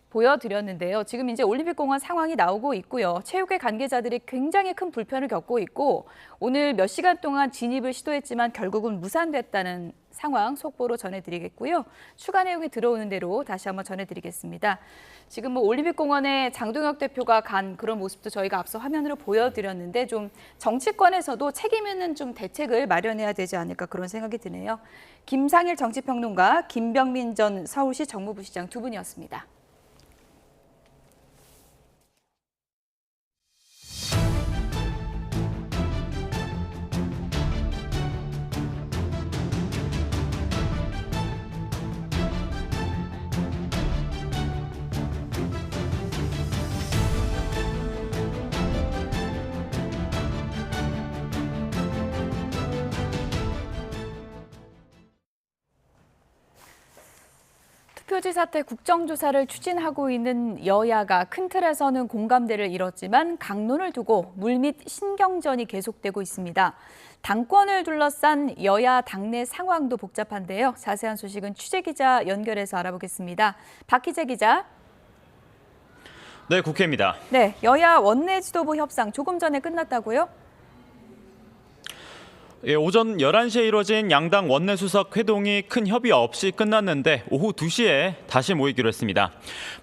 보여드렸는데요. 지금 이제 올림픽공원 상황이 나오고 있고요. 체육회 관계자들이 굉장히 큰 불편을 겪고 있고 오늘 몇 시간 동안 진입을 시도했지만 결국은 무산됐다는 상황 속보로 전해드리겠고요. 추가 내용이 들어오는 대로 다시 한번 전해드리겠습니다. 지금 올림픽공원에 장동혁 대표가 간 그런 모습도 저희가 앞서 화면으로 보여드렸는데 좀 정치권에서도 책임 있는 좀 대책을 마련해야 되지 않을까 그런 생각이 드네요. 김상일 정치평론가, 김병민 전 서울시 정무부시장 두 분이었습니다. 투표지 사태 국정조사를 추진하고 있는 여야가 큰 틀에서는 공감대를 이뤘지만 강론을 두고 물밑 신경전이 계속되고 있습니다. 당권을 둘러싼 여야 당내 상황도 복잡한데요. 자세한 소식은 취재기자 연결해서 알아보겠습니다. 박희재 기자. 네, 국회입니다. 네, 여야 원내 지도부 협상 조금 전에 끝났다고요? 오전 11시에 이뤄진 양당 원내수석 회동이 큰 협의 없이 끝났는데 오후 2시에 다시 모이기로 했습니다.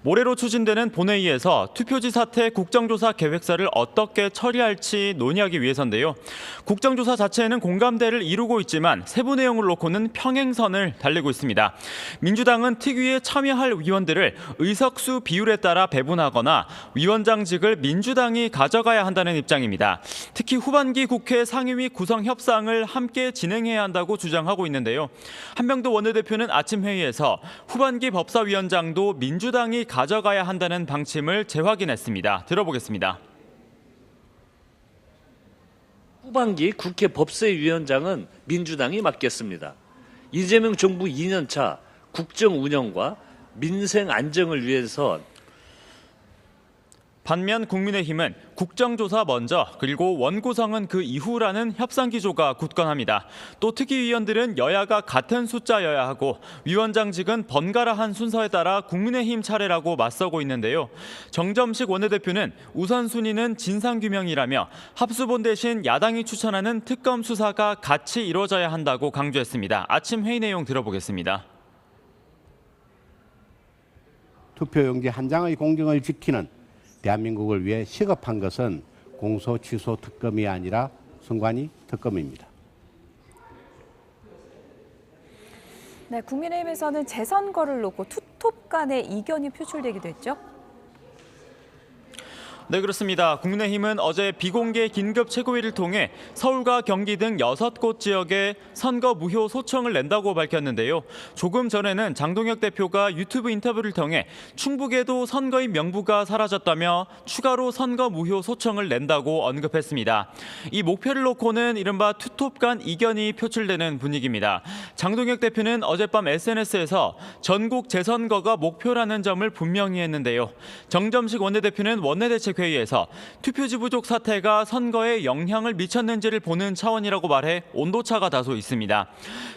모레로 추진되는 본회의에서 투표지 사태 국정조사 계획서를 어떻게 처리할지 논의하기 위해서인데요. 국정조사 자체에는 공감대를 이루고 있지만 세부 내용을 놓고는 평행선을 달리고 있습니다. 민주당은 특위에 참여할 위원들을 의석수 비율에 따라 배분하거나 위원장직을 민주당이 가져가야 한다는 입장입니다. 특히 후반기 국회 상임위 구성 협상을 함께 진행해야 한다고 주장하고 있는데요. 한명도 원내대표는 아침 회의에서 후반기 법사위원장도 민주당이 가져가야 한다는 방침을 재확인했습니다. 들어보겠습니다. 후반기 국회 법사위원장은 민주당이 맡겠습니다. 이재명 정부 2년차 국정 운영과 민생 안정을 위해서 반면 국민의힘은 국정조사 먼저 그리고 원구성은 그 이후라는 협상 기조가 굳건합니다. 또 특위위원들은 여야가 같은 숫자여야 하고 위원장직은 번갈아한 순서에 따라 국민의힘 차례라고 맞서고 있는데요. 정점식 원내대표는 우선순위는 진상규명이라며 합수본 대신 야당이 추천하는 특검 수사가 같이 이루어져야 한다고 강조했습니다. 아침 회의 내용 들어보겠습니다. 투표용지 한 장의 공정을 지키는 대한민국을 위해 시급한 것은 공소 취소 특검이 아니라 선관위 특검입니다. 네, 국민의힘에서는 재선거를 놓고 투톱 간의 이견이 표출되기도 했죠. 네, 그렇습니다. 국민의힘은 어제 비공개 긴급 최고위를 통해 서울과 경기 등 6곳 지역에 선거 무효 소청을 낸다고 밝혔는데요. 조금 전에는 장동혁 대표가 유튜브 인터뷰를 통해 충북에도 선거인 명부가 사라졌다며 추가로 선거 무효 소청을 낸다고 언급했습니다. 이 목표를 놓고는 이른바 투톱 간 이견이 표출되는 분위기입니다. 장동혁 대표는 어젯밤 SNS에서 전국 재선거가 목표라는 점을 분명히 했는데요. 정점식 원내대표는 원내대책 회의에서 투표지 부족 사태가 선거에 영향을 미쳤는지를 보는 차원이라고 말해 온도차가 다소 있습니다.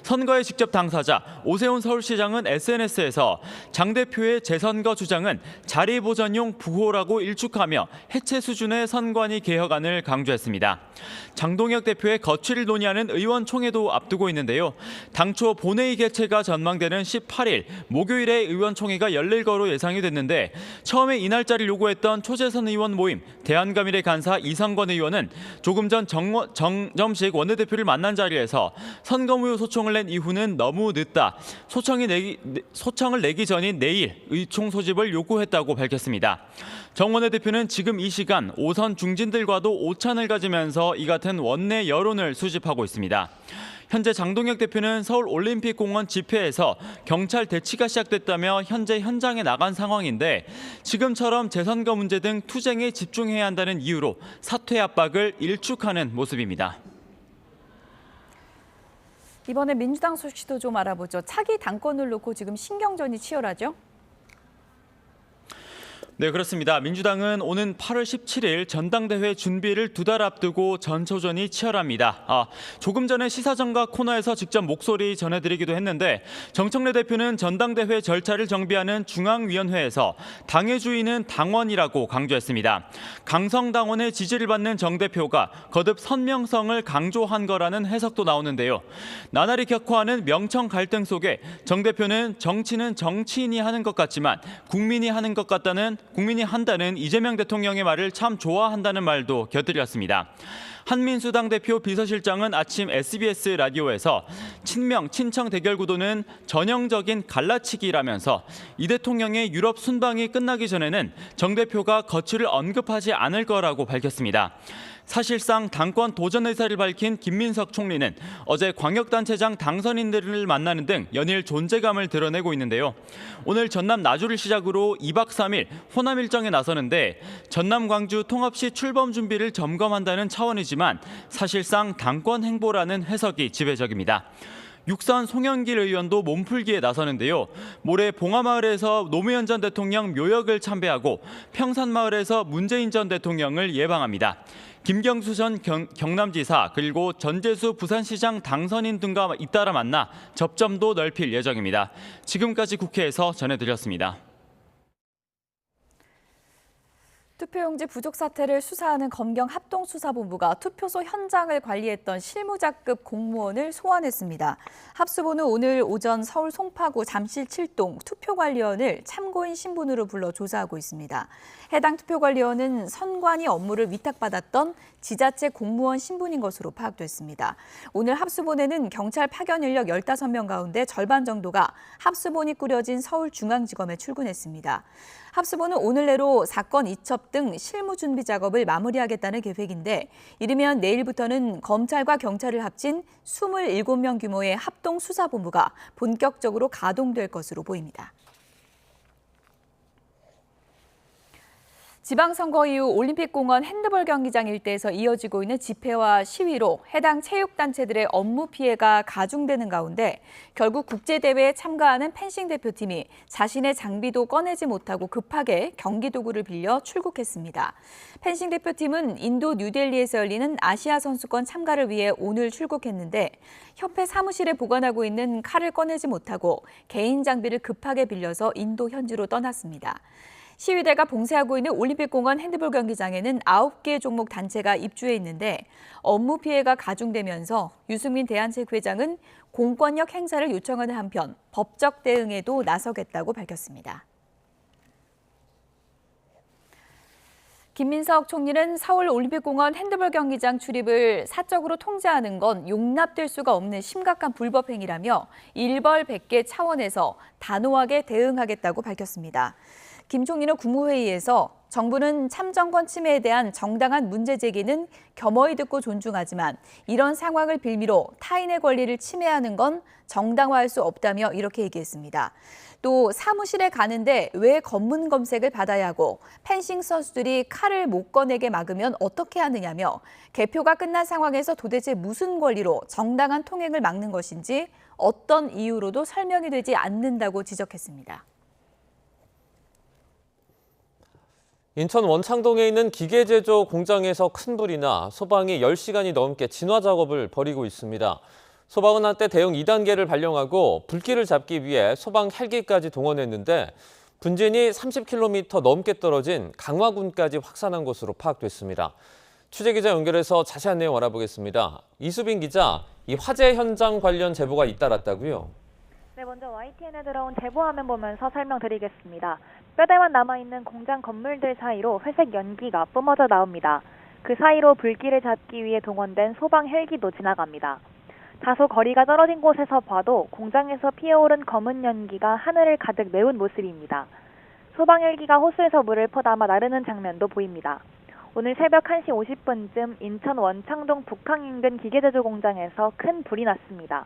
선거의 직접 당사자 오세훈 서울시장은 SNS에서 장 대표의 재선거 주장은 자리 보전용 부호라고 일축하며 해체 수준의 선관위 개혁안을 강조했습니다. 장동혁 대표의 거취를 논의하는 의원총회도 앞두고 있는데요. 당초 본회의 개최가 전망되는 18일 목요일에 의원총회가 열릴 거로 예상이 됐는데 처음에 이 날짜를 요구했던 초재선 의원 모임 대한가미래 간사 이상권 의원은 조금 전 정점식 원내대표를 만난 자리에서 선거무효 소청을 낸 이후는 너무 늦다. 소청을 내기 전인 내일 의총 소집을 요구했다고 밝혔습니다. 정 원내대표는 지금 이 시간 오선 중진들과도 오찬을 가지면서 이 같은 원내 여론을 수집하고 있습니다. 현재 장동혁 대표는 서울올림픽공원 집회에서 경찰 대치가 시작됐다며 현재 현장에 나간 상황인데 지금처럼 재선거 문제 등 투쟁에 집중해야 한다는 이유로 사퇴 압박을 일축하는 모습입니다. 이번에 민주당 소식도 좀 알아보죠. 차기 당권을 놓고 지금 신경전이 치열하죠? 네, 그렇습니다. 민주당은 오는 8월 17일 전당대회 준비를 2달 앞두고 전초전이 치열합니다. 조금 전에 시사전과 코너에서 직접 목소리 전해드리기도 했는데 정청래 대표는 전당대회 절차를 정비하는 중앙위원회에서 당의 주인은 당원이라고 강조했습니다. 강성당원의 지지를 받는 정 대표가 거듭 선명성을 강조한 거라는 해석도 나오는데요. 나날이 격화하는 명청 갈등 속에 정 대표는 정치는 정치인이 하는 것 같지만 국민이 한다는 이재명 대통령의 말을 참 좋아한다는 말도 곁들였습니다. 한민수당 대표 비서실장은 아침 SBS 라디오에서 친명, 친청 대결 구도는 전형적인 갈라치기라면서 이 대통령의 유럽 순방이 끝나기 전에는 정 대표가 거취를 언급하지 않을 거라고 밝혔습니다. 사실상 당권 도전 의사를 밝힌 김민석 총리는 어제 광역단체장 당선인들을 만나는 등 연일 존재감을 드러내고 있는데요. 오늘 전남 나주를 시작으로 2박 3일 호남 일정에 나서는데 전남 광주 통합시 출범 준비를 점검한다는 차원이지만 사실상 당권 행보라는 해석이 지배적입니다. 육선 송영길 의원도 몸풀기에 나서는데요. 모레 봉하마을에서 노무현 전 대통령 묘역을 참배하고 평산마을에서 문재인 전 대통령을 예방합니다. 김경수 전 경남지사 그리고 전재수 부산시장 당선인 등과 잇따라 만나 접점도 넓힐 예정입니다. 지금까지 국회에서 전해드렸습니다. 투표용지 부족 사태를 수사하는 검경 합동수사본부가 투표소 현장을 관리했던 실무자급 공무원을 소환했습니다. 합수본은 오늘 오전 서울 송파구 잠실 7동 투표관리원을 참고인 신분으로 불러 조사하고 있습니다. 해당 투표관리원은 선관위 업무를 위탁받았던 지자체 공무원 신분인 것으로 파악됐습니다. 오늘 합수본에는 경찰 파견 인력 15명 가운데 절반 정도가 합수본이 꾸려진 서울중앙지검에 출근했습니다. 합수본은 오늘 내로 사건 이첩 등 실무 준비 작업을 마무리하겠다는 계획인데 이르면 내일부터는 검찰과 경찰을 합친 27명 규모의 합동수사본부가 본격적으로 가동될 것으로 보입니다. 지방선거 이후 올림픽공원 핸드볼 경기장 일대에서 이어지고 있는 집회와 시위로 해당 체육단체들의 업무 피해가 가중되는 가운데 결국 국제대회에 참가하는 펜싱 대표팀이 자신의 장비도 꺼내지 못하고 급하게 경기도구를 빌려 출국했습니다. 펜싱 대표팀은 인도 뉴델리에서 열리는 아시아 선수권 참가를 위해 오늘 출국했는데 협회 사무실에 보관하고 있는 칼을 꺼내지 못하고 개인 장비를 급하게 빌려서 인도 현지로 떠났습니다. 시위대가 봉쇄하고 있는 올림픽공원 핸드볼 경기장에는 9개 종목 단체가 입주해 있는데 업무 피해가 가중되면서 유승민 대한체육회장은 공권력 행사를 요청하는 한편 법적 대응에도 나서겠다고 밝혔습니다. 김민석 총리는 서울 올림픽공원 핸드볼 경기장 출입을 사적으로 통제하는 건 용납될 수가 없는 심각한 불법 행위라며 일벌백계 차원에서 단호하게 대응하겠다고 밝혔습니다. 김 총리는 국무회의에서 정부는 참정권 침해에 대한 정당한 문제 제기는 겸허히 듣고 존중하지만 이런 상황을 빌미로 타인의 권리를 침해하는 건 정당화할 수 없다며 이렇게 얘기했습니다. 또 사무실에 가는데 왜 검문 검색을 받아야 하고 펜싱 선수들이 칼을 못 꺼내게 막으면 어떻게 하느냐며 개표가 끝난 상황에서 도대체 무슨 권리로 정당한 통행을 막는 것인지 어떤 이유로도 설명이 되지 않는다고 지적했습니다. 인천 원창동에 있는 기계제조 공장에서 큰 불이 나 소방이 10시간이 넘게 진화 작업을 벌이고 있습니다. 소방은 한때 대응 2단계를 발령하고 불길을 잡기 위해 소방 헬기까지 동원했는데 분진이 30km 넘게 떨어진 강화군까지 확산한 것으로 파악됐습니다. 취재기자 연결해서 자세한 내용 알아보겠습니다. 이수빈 기자, 이 화재 현장 관련 제보가 잇따랐다고요? 네, 먼저 YTN에 들어온 제보 화면 보면서 설명드리겠습니다. 뼈대만 남아있는 공장 건물들 사이로 회색 연기가 뿜어져 나옵니다. 그 사이로 불길을 잡기 위해 동원된 소방 헬기도 지나갑니다. 다소 거리가 떨어진 곳에서 봐도 공장에서 피어오른 검은 연기가 하늘을 가득 메운 모습입니다. 소방 헬기가 호수에서 물을 퍼담아 나르는 장면도 보입니다. 오늘 새벽 1시 50분쯤 인천 원창동 북항 인근 기계제조 공장에서 큰 불이 났습니다.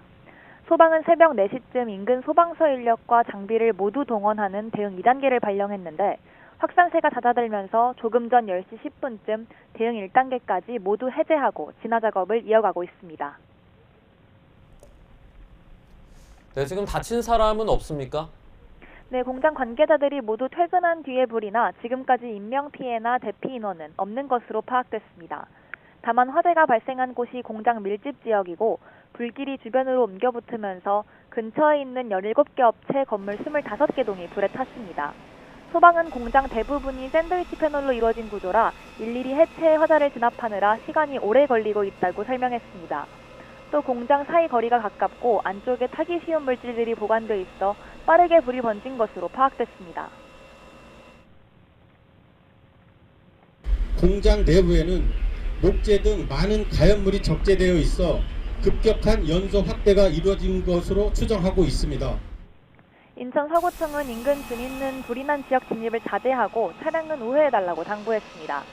소방은 새벽 4시쯤 인근 소방서 인력과 장비를 모두 동원하는 대응 2단계를 발령했는데 확산세가 잦아들면서 조금 전 10시 10분쯤 대응 1단계까지 모두 해제하고 진화 작업을 이어가고 있습니다. 네, 지금 다친 사람은 없습니까? 네, 공장 관계자들이 모두 퇴근한 뒤에 불이 나 지금까지 인명피해나 대피 인원은 없는 것으 파악됐습니다. 다만 화재가 발생한 곳이 공장 밀집 지역이고 불길이 주변으로 옮겨 붙으면서 근처에 있는 17개 업체 건물 25개 동이 불에 탔습니다. 소방은 공장 대부분이 샌드위치 패널로 이루어진 구조라 일일이 해체해 화재를 진압하느라 시간이 오래 걸리고 있다고 설명했습니다. 또 공장 사이 거리가 가깝고 안쪽에 타기 쉬운 물질들이 보관돼 있어 빠르게 불이 번진 것으로 파악됐습니다. 공장 내부에는 목재 등 많은 가연물이 적재되어 있어 급격한 연소 확대가 이루어진 것으로 추정하고 있습니다. 인천 서구청은 인근 주민은 불이 난 지역 진입을 자제하고 차량은 우회해달라고 당부했습니다.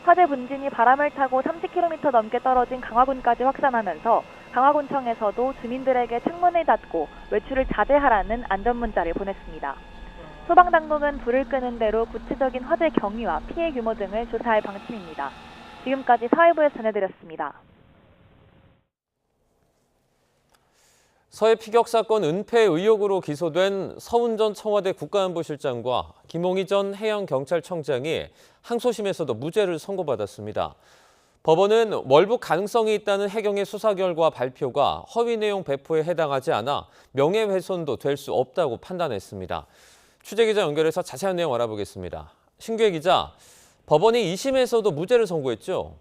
화재 분진이 바람을 타고 30km 넘게 떨어진 강화군까지 확산하면서 강화군청에서도 주민들에게 창문을 닫고 외출을 자제하라는 안전문자를 보냈습니다. 소방당국은 불을 끄는 대로 구체적인 화재 경위와 피해 규모 등을 조사할 방침입니다. 지금까지 사회부에서 전해드렸습니다. 서해 피격 사건 은폐 의혹으로 기소된 서훈 전 청와대 국가안보실장과 김홍희 전 해양경찰청장이 항소심에서도 무죄를 선고받았습니다. 법원은 월북 가능성이 있다는 해경의 수사 결과 발표가 허위 내용 배포에 해당하지 않아 명예훼손도 될 수 없다고 판단했습니다. 취재기자 연결해서 자세한 내용 알아보겠습니다. 신규혜 기자, 법원이 2심에서도 무죄를 선고했죠.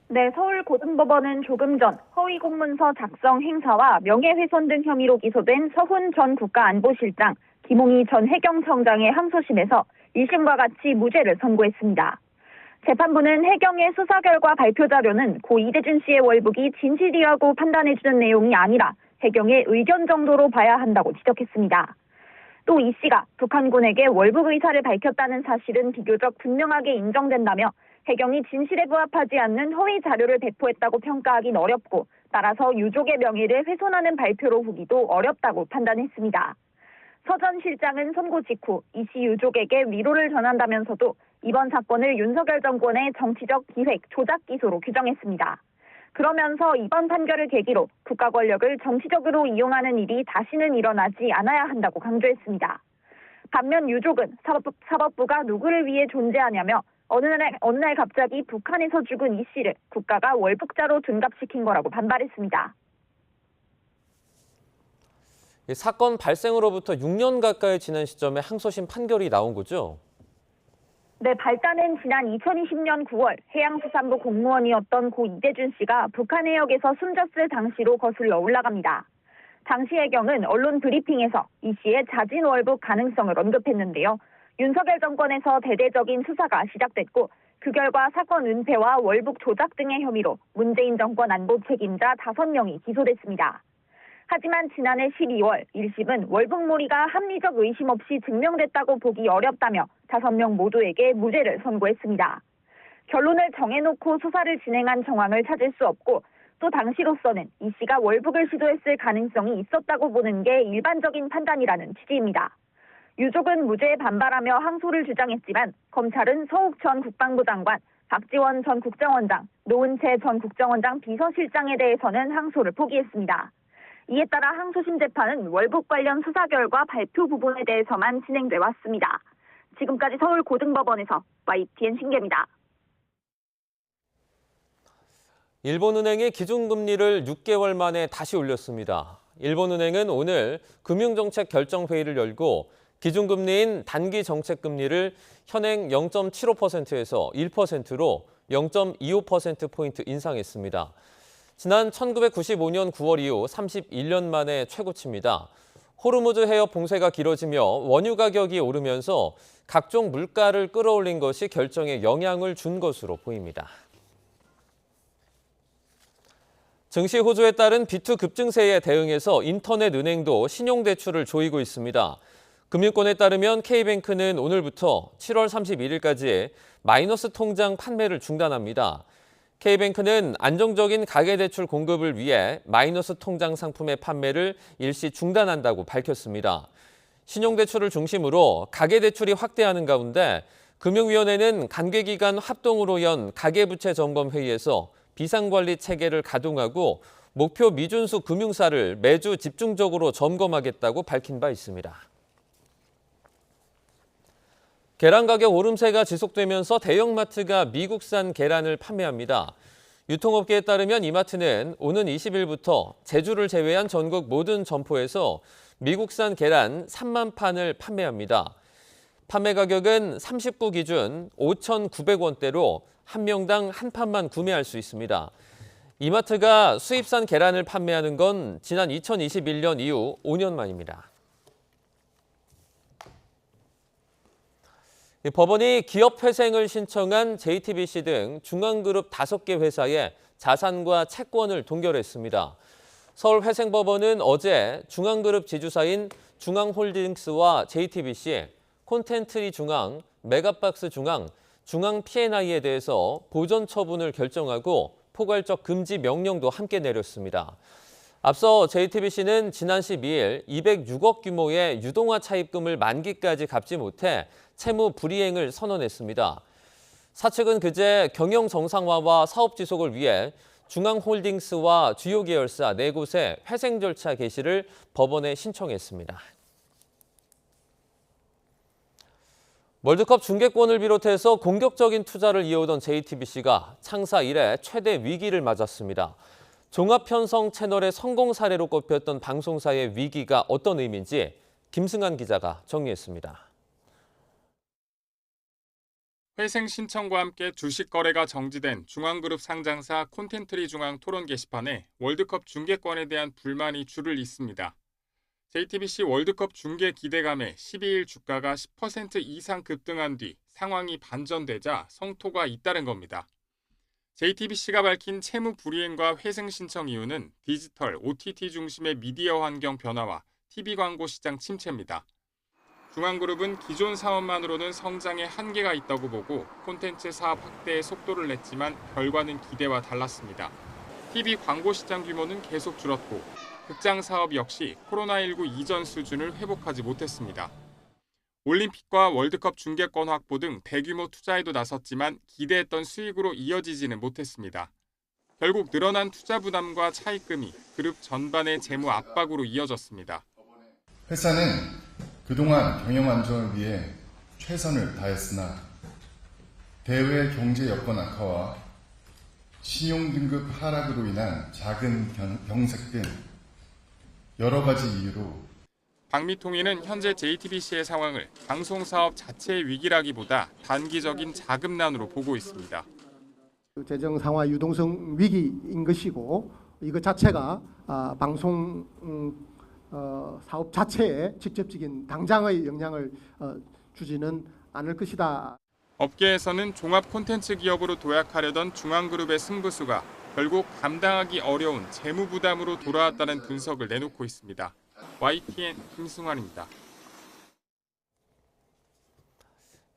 네, 서울고등법원은 조금 전 허위공문서 작성 행사와 명예훼손 등 혐의로 기소된 서훈 전 국가안보실장, 김홍희 전 해경청장의 항소심에서 1심과 같이 무죄를 선고했습니다. 재판부는 해경의 수사 결과 발표 자료는 고 이대준 씨의 월북이 진실이라고 판단해주는 내용이 아니라 해경의 의견 정도로 봐야 한다고 지적했습니다. 또 이 씨가 북한군에게 월북 의사를 밝혔다는 사실은 비교적 분명하게 인정된다며 해경이 진실에 부합하지 않는 허위 자료를 배포했다고 평가하긴 어렵고 따라서 유족의 명예를 훼손하는 발표로 보기도 어렵다고 판단했습니다. 서 전 실장은 선고 직후 이 씨 유족에게 위로를 전한다면서도 이번 사건을 윤석열 정권의 정치적 기획, 조작 기소로 규정했습니다. 그러면서 이번 판결을 계기로 국가 권력을 정치적으로 이용하는 일이 다시는 일어나지 않아야 한다고 강조했습니다. 반면 유족은 사법부가 누구를 위해 존재하냐며 어느 날 갑자기 북한에서 죽은 이 씨를 국가가 월북자로 둔갑시킨 거라고 반발했습니다. 사건 발생으로부터 6년 가까이 지난 시점에 항소심 판결이 나온 거죠? 네, 발단은 지난 2020년 9월 해양수산부 공무원이었던 고 이대준 씨가 북한 해역에서 숨졌을 당시로 거슬러 올라갑니다. 당시 해경은 언론 브리핑에서 이 씨의 자진 월북 가능성을 언급했는데요. 윤석열 정권에서 대대적인 수사가 시작됐고 그 결과 사건 은폐와 월북 조작 등의 혐의로 문재인 정권 안보 책임자 5명이 기소됐습니다. 하지만 지난해 12월 1심은 월북몰이가 합리적 의심 없이 증명됐다고 보기 어렵다며 5명 모두에게 무죄를 선고했습니다. 결론을 정해놓고 수사를 진행한 정황을 찾을 수 없고 또 당시로서는 이 씨가 월북을 시도했을 가능성이 있었다고 보는 게 일반적인 판단이라는 취지입니다. 유족은 무죄에 반발하며 항소를 주장했지만 검찰은 서욱 전 국방부 장관, 박지원 전 국정원장, 노은채 전 국정원장 비서실장에 대해서는 항소를 포기했습니다. 이에 따라 항소심 재판은 월북 관련 수사 결과 발표 부분에 대해서만 진행돼 왔습니다. 지금까지 서울고등법원에서 YTN 신계입니다. 일본은행이 기준금리를 6개월 만에 다시 올렸습니다. 일본은행은 오늘 금융정책 결정회의를 열고 기준금리인 단기정책금리를 현행 0.75%에서 1%로 0.25%포인트 인상했습니다. 지난 1995년 9월 이후 31년 만에 최고치입니다. 호르무즈 해협 봉쇄가 길어지며 원유 가격이 오르면서 각종 물가를 끌어올린 것이 결정에 영향을 준 것으로 보입니다. 증시 호조에 따른 비투 급증세에 대응해서 인터넷 은행도 신용대출을 조이고 있습니다. 금융권에 따르면 K뱅크는 오늘부터 7월 31일까지 마이너스 통장 판매를 중단합니다. K뱅크는 안정적인 가계대출 공급을 위해 마이너스 통장 상품의 판매를 일시 중단한다고 밝혔습니다. 신용대출을 중심으로 가계대출이 확대하는 가운데 금융위원회는 관계기관 합동으로 연 가계부채 점검회의에서 비상관리 체계를 가동하고 목표 미준수 금융사를 매주 집중적으로 점검하겠다고 밝힌 바 있습니다. 계란 가격 오름세가 지속되면서 대형마트가 미국산 계란을 판매합니다. 유통업계에 따르면 이마트는 오는 20일부터 제주를 제외한 전국 모든 점포에서 미국산 계란 3만 판을 판매합니다. 판매 가격은 39 기준 5,900원대로 한 명당 한 판만 구매할 수 있습니다. 이마트가 수입산 계란을 판매하는 건 지난 2021년 이후 5년 만입니다. 법원이 기업회생을 신청한 JTBC 등 중앙그룹 5개 회사의 자산과 채권을 동결했습니다. 서울회생법원은 어제 중앙그룹 지주사인 중앙홀딩스와 JTBC, 콘텐트리 중앙, 메가박스 중앙, 중앙 P&I에 대해서 보전 처분을 결정하고 포괄적 금지 명령도 함께 내렸습니다. 앞서 JTBC는 지난 12일 206억 규모의 유동화 차입금을 만기까지 갚지 못해 채무 불이행을 선언했습니다. 사측은 그제 경영 정상화와 사업 지속을 위해 중앙홀딩스와 주요 계열사 4곳의 회생 절차 개시를 법원에 신청했습니다. 월드컵 중계권을 비롯해서 공격적인 투자를 이어오던 JTBC가 창사 이래 최대 위기를 맞았습니다. 종합편성 채널의 성공 사례로 꼽혔던 방송사의 위기가 어떤 의미인지 김승환 기자가 정리했습니다. 회생 신청과 함께 주식 거래가 정지된 중앙그룹 상장사 콘텐트리 중앙 토론 게시판에 월드컵 중계권에 대한 불만이 줄을 잇습니다. JTBC 월드컵 중계 기대감에 12일 주가가 10% 이상 급등한 뒤 상황이 반전되자 성토가 잇따른 겁니다. JTBC가 밝힌 채무 불이행과 회생 신청 이유는 디지털, OTT 중심의 미디어 환경 변화와 TV 광고 시장 침체입니다. 중앙그룹은 기존 사업만으로는 성장에 한계가 있다고 보고 콘텐츠 사업 확대에 속도를 냈지만 결과는 기대와 달랐습니다. TV 광고 시장 규모는 계속 줄었고 극장 사업 역시 코로나19 이전 수준을 회복하지 못했습니다. 올림픽과 월드컵 중계권 확보 등 대규모 투자에도 나섰지만 기대했던 수익으로 이어지지는 못했습니다. 결국 늘어난 투자 부담과 차입금이 그룹 전반의 재무 압박으로 이어졌습니다. 회사는 그동안 경영 안정을 위해 최선을 다했으나 대외 경제 여건 악화와 신용 등급 하락으로 인한 작은 병색 등 여러 가지 이유로 박미통위는 현재 JTBC의 상황을 방송사업 자체의 위기라기보다 단기적인 자금난으로 보고 있습니다. 재정 상황 유동성 위기인 것이고 이것 자체가 방송 사업 자체에 직접적인 당장의 영향을 주지는 않을 것이다. 업계에서는 종합 콘텐츠 기업으로 도약하려던 중앙그룹의 승부수가 결국 감당하기 어려운 재무 부담으로 돌아왔다는 분석을 내놓고 있습니다. YTN 김승환입니다.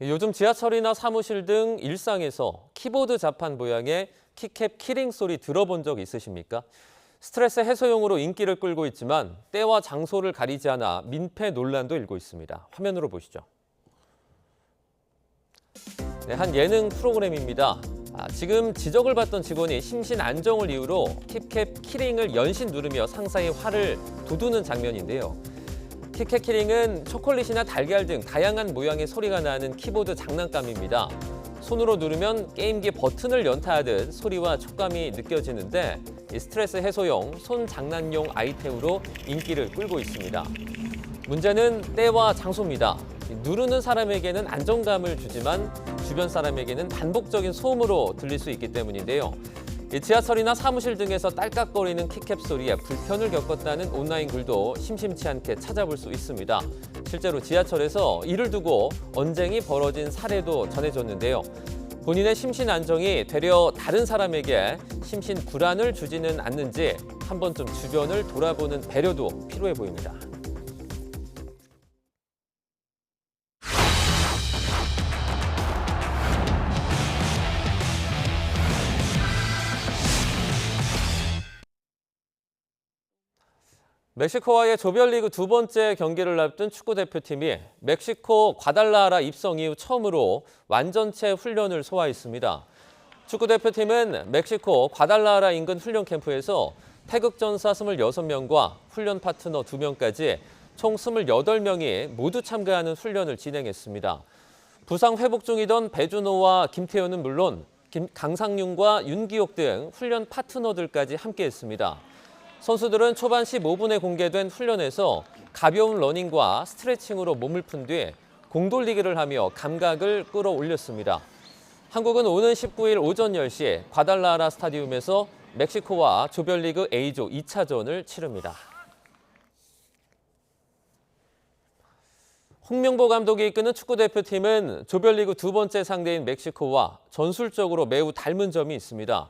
요즘 지하철이나 사무실 등 일상에서 키보드 자판 모양의 키캡 키링 소리 들어본 적 있으십니까? 스트레스 해소용으로 인기를 끌고 있지만 때와 장소를 가리지 않아 민폐 논란도 일고 있습니다. 화면으로 보시죠. 네, 한 예능 프로그램입니다. 지금 지적을 받던 직원이 심신 안정을 이유로 킵캡 키링을 연신 누르며 상사의 화를 돋우는 장면인데요. 킵캡 키링은 초콜릿이나 달걀 등 다양한 모양의 소리가 나는 키보드 장난감입니다. 손으로 누르면 게임기 버튼을 연타하듯 소리와 촉감이 느껴지는데 스트레스 해소용 손 장난용 아이템으로 인기를 끌고 있습니다. 문제는 때와 장소입니다. 누르는 사람에게는 안정감을 주지만 주변 사람에게는 반복적인 소음으로 들릴 수 있기 때문인데요. 지하철이나 사무실 등에서 딸깍거리는 키캡 소리에 불편을 겪었다는 온라인 글도 심심치 않게 찾아볼 수 있습니다. 실제로 지하철에서 이를 두고 언쟁이 벌어진 사례도 전해졌는데요. 본인의 심신 안정이 되려 다른 사람에게 심신 불안을 주지는 않는지 한 번쯤 주변을 돌아보는 배려도 필요해 보입니다. 멕시코와의 조별리그 두 번째 경기를 앞둔 축구대표팀이 멕시코 과달라하라 입성 이후 처음으로 완전체 훈련을 소화했습니다. 축구대표팀은 멕시코 과달라하라 인근 훈련 캠프에서 태극전사 26명과 훈련 파트너 2명까지 총 28명이 모두 참가하는 훈련을 진행했습니다. 부상 회복 중이던 배준호와 김태현은 물론 강상윤과 윤기옥 등 훈련 파트너들까지 함께했습니다. 선수들은 초반 15분에 공개된 훈련에서 가벼운 러닝과 스트레칭으로 몸을 푼 뒤 공돌리기를 하며 감각을 끌어올렸습니다. 한국은 오는 19일 오전 10시 과달라하라 스타디움에서 멕시코와 조별리그 A조 2차전을 치릅니다. 홍명보 감독이 이끄는 축구대표팀은 조별리그 두 번째 상대인 멕시코와 전술적으로 매우 닮은 점이 있습니다.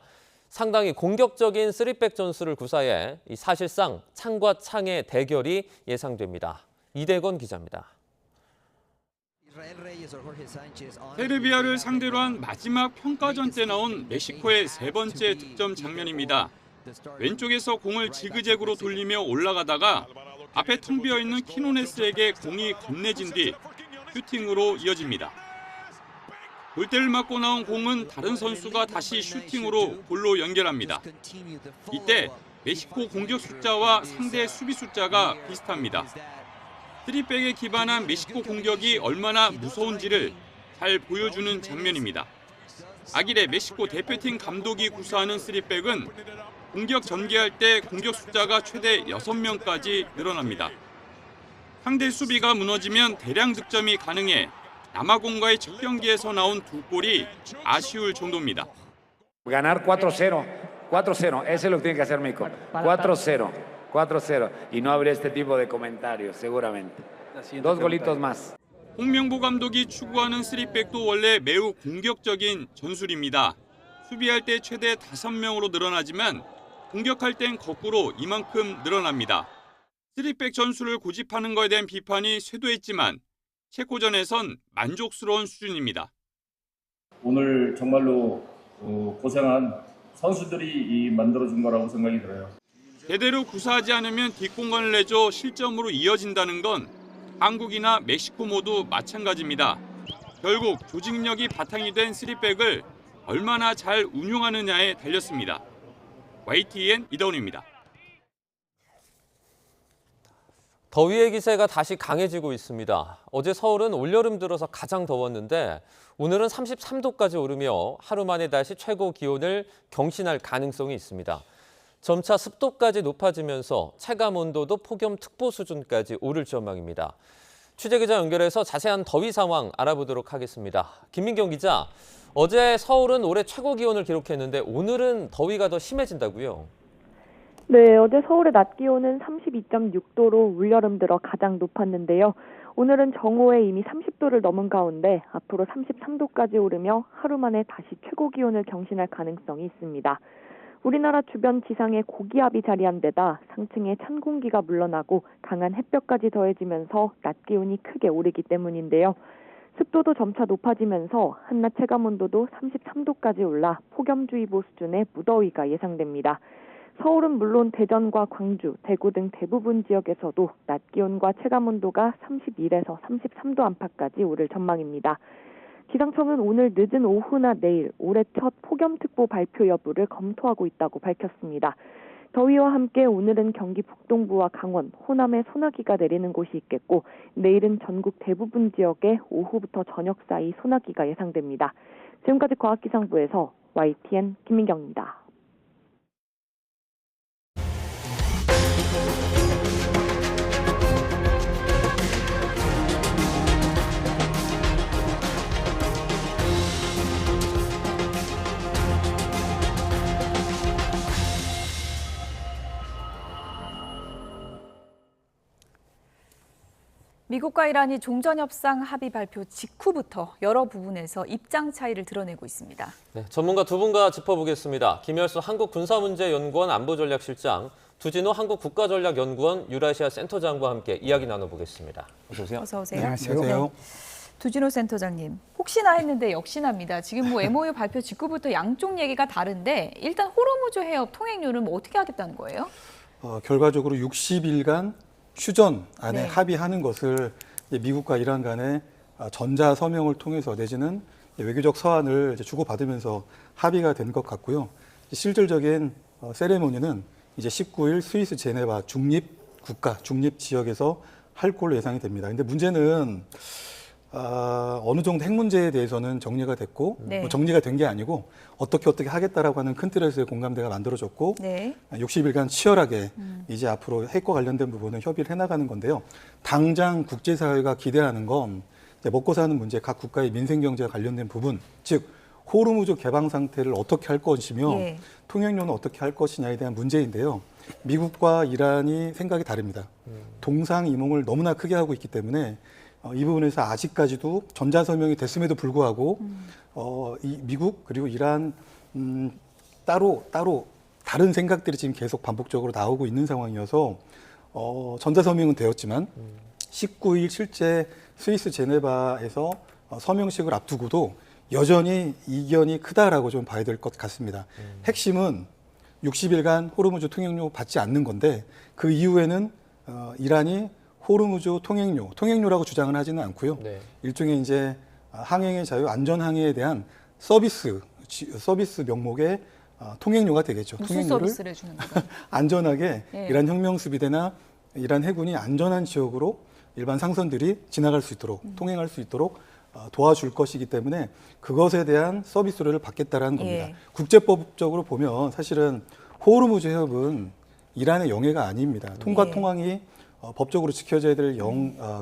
상당히 공격적인 3백 전술을 구사해 사실상 창과 창의 대결이 예상됩니다. 이대건 기자입니다. 세르비아를 상대로 한 마지막 평가전 때 나온 멕시코의 세 번째 득점 장면입니다. 왼쪽에서 공을 지그재그로 돌리며 올라가다가 앞에 텅 비어있는 키노네스에게 공이 건네진 뒤 슈팅으로 이어집니다. 골대를 맞고 나온 공은 다른 선수가 다시 슈팅으로 골로 연결합니다. 이때 멕시코 공격 숫자와 상대 수비 숫자가 비슷합니다. 3백에 기반한 멕시코 공격이 얼마나 무서운지를 잘 보여주는 장면입니다. 아길레 멕시코 대표팀 감독이 구사하는 3백은 공격 전개할 때 공격 숫자가 최대 6명까지 늘어납니다. 상대 수비가 무너지면 대량 득점이 가능해 남아공과의 첫 경기에서 나온 두 골이 아쉬울 정도입니다. Ganar 4-0, 4-0, eso es lo que tiene que hacer México. 4-0, 4-0 y no habría este tipo de comentarios seguramente. Dos golitos más. 홍명보 감독이 추구하는 3백도 원래 매우 공격적인 전술입니다. 수비할 때 최대 5명으로 늘어나지만 공격할 땐 거꾸로 이만큼 늘어납니다. 3백 전술을 고집하는 것에 대한 비판이 쇄도했지만 체코전에선 만족스러운 수준입니다. 오늘 정말로 고생한 선수들이 만들어준 거라고 생각이 들어요. 제대로 구사하지 않으면 뒷공간을 내줘 실점으로 이어진다는 건 한국이나 멕시코 모두 마찬가지입니다. 결국 조직력이 바탕이 된 3백을 얼마나 잘 운용하느냐에 달렸습니다. YTN 이다운입니다. 더위의 기세가 다시 강해지고 있습니다. 어제 서울은 올여름 들어서 가장 더웠는데 오늘은 33도까지 오르며 하루 만에 다시 최고 기온을 경신할 가능성이 있습니다. 점차 습도까지 높아지면서 체감 온도도 폭염특보 수준까지 오를 전망입니다. 취재기자 연결해서 자세한 더위 상황 알아보도록 하겠습니다. 김민경 기자, 어제 서울은 올해 최고 기온을 기록했는데 오늘은 더위가 더 심해진다고요? 네, 어제 서울의 낮 기온은 32.6도로 올여름 들어 가장 높았는데요. 오늘은 정오에 이미 30도를 넘은 가운데 앞으로 33도까지 오르며 하루 만에 다시 최고 기온을 경신할 가능성이 있습니다. 우리나라 주변 지상에 고기압이 자리한 데다 상층에 찬 공기가 물러나고 강한 햇볕까지 더해지면서 낮 기온이 크게 오르기 때문인데요. 습도도 점차 높아지면서 한낮 체감 온도도 33도까지 올라 폭염주의보 수준의 무더위가 예상됩니다. 서울은 물론 대전과 광주, 대구 등 대부분 지역에서도 낮 기온과 체감 온도가 31에서 33도 안팎까지 오를 전망입니다. 기상청은 오늘 늦은 오후나 내일 올해 첫 폭염특보 발표 여부를 검토하고 있다고 밝혔습니다. 더위와 함께 오늘은 경기 북동부와 강원, 호남에 소나기가 내리는 곳이 있겠고 내일은 전국 대부분 지역에 오후부터 저녁 사이 소나기가 예상됩니다. 지금까지 과학기상부에서 YTN 김민경입니다. 미국과 이란이 종전협상 합의 발표 직후부터 여러 부분에서 입장 차이를 드러내고 있습니다. 네, 전문가 두 분과 짚어보겠습니다. 김열수 한국군사문제연구원 안보전략실장, 두진호 한국국가전략연구원 유라시아 센터장과 함께 이야기 나눠보겠습니다. 어서 오세요. 어서 오세요. 안녕하세요. 두진호 센터장님, 혹시나 했는데 역시나입니다. 지금 MOU 발표 직후부터 양쪽 얘기가 다른데 일단 호르무즈 해협 통행료는 어떻게 하겠다는 거예요? 결과적으로 60일간 휴전 안에 합의하는 것을 미국과 이란 간의 전자 서명을 통해서 내지는 외교적 서한을 주고받으면서 합의가 된 것 같고요. 실질적인 세레모니는 이제 19일 스위스 제네바 중립국가, 중립지역에서 할 걸로 예상이 됩니다. 근데 문제는 어느 정도 핵 문제에 대해서는 정리가 됐고 뭐 정리가 된 게 아니고 어떻게 하겠다라고 하는 큰 틀에서의 공감대가 만들어졌고 60일간 치열하게 이제 앞으로 핵과 관련된 부분은 협의를 해나가는 건데요. 당장 국제사회가 기대하는 건 먹고 사는 문제, 각 국가의 민생경제와 관련된 부분, 즉 호르무즈 개방 상태를 어떻게 할 것이며 통행료는 어떻게 할 것이냐에 대한 문제인데요. 미국과 이란이 생각이 다릅니다. 동상이몽을 너무나 크게 하고 있기 때문에 이 부분에서 아직까지도 전자서명이 됐음에도 불구하고 이 미국 그리고 이란 따로 다른 생각들이 지금 계속 반복적으로 나오고 있는 상황이어서 전자서명은 되었지만 19일 실제 스위스 제네바에서 서명식을 앞두고도 여전히 이견이 크다라고 좀 봐야 될 것 같습니다. 핵심은 60일간 호르무즈 통행료 받지 않는 건데 그 이후에는 이란이 호르무즈 통행료라고 주장은 하지는 않고요. 일종의 이제 항행의 자유, 안전항해에 대한 서비스 명목의 통행료가 되겠죠. 무슨 통행료를 서비스를 해주는 거예요? 안전하게 이란 혁명수비대나 이란 해군이 안전한 지역으로 일반 상선들이 지나갈 수 있도록 통행할 수 있도록 도와줄 것이기 때문에 그것에 대한 서비스를 받겠다라는 겁니다. 국제법적으로 보면 사실은 호르무즈 해협은 이란의 영해가 아닙니다. 통과 통항이 법적으로 지켜져야 될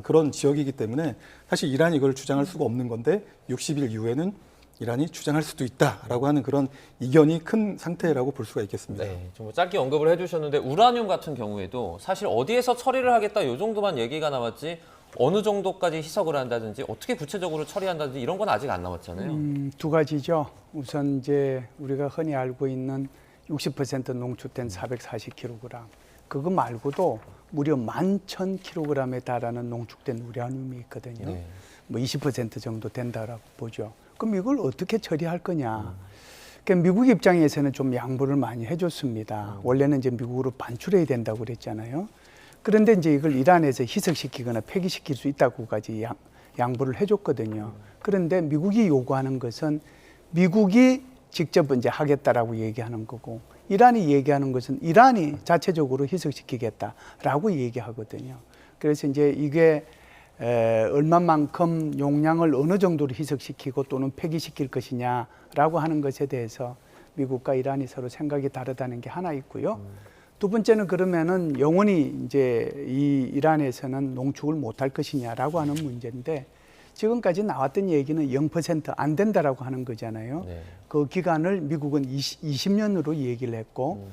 그런 지역이기 때문에 사실 이란이 이걸 주장할 수가 없는 건데 60일 이후에는 이란이 주장할 수도 있다라고 하는 그런 이견이 큰 상태라고 볼 수가 있겠습니다. 네, 좀 짧게 언급을 해주셨는데 우라늄 같은 경우에도 사실 어디에서 처리를 하겠다 이 정도만 얘기가 나왔지 어느 정도까지 희석을 한다든지 어떻게 구체적으로 처리한다든지 이런 건 아직 안 나왔잖아요. 두 가지죠. 우선 이제 우리가 흔히 알고 있는 60% 농축된 440kg. 그거 말고도 무려 11,000kg에 달하는 농축된 우라늄이 있거든요. 네. 뭐 20% 정도 된다라고 보죠. 그럼 이걸 어떻게 처리할 거냐? 그러니까 미국 입장에서는 좀 양보를 많이 해줬습니다. 원래는 이제 미국으로 반출해야 된다고 그랬잖아요. 그런데 이제 이걸 이란에서 희석시키거나 폐기시킬 수 있다고까지 양보를 해줬거든요. 그런데 미국이 요구하는 것은 미국이 직접 이제 하겠다라고 얘기하는 거고, 이란이 얘기하는 것은 이란이 자체적으로 희석시키겠다라고 얘기하거든요. 그래서 이제 이게 얼마만큼 용량을 어느 정도로 희석시키고 또는 폐기시킬 것이냐라고 하는 것에 대해서 미국과 이란이 서로 생각이 다르다는 게 하나 있고요. 두 번째는 그러면은 영원히 이제 이 이란에서는 농축을 못할 것이냐라고 하는 문제인데, 지금까지 나왔던 얘기는 0% 안 된다라고 하는 거잖아요. 네. 그 기간을 미국은 20년으로 얘기를 했고,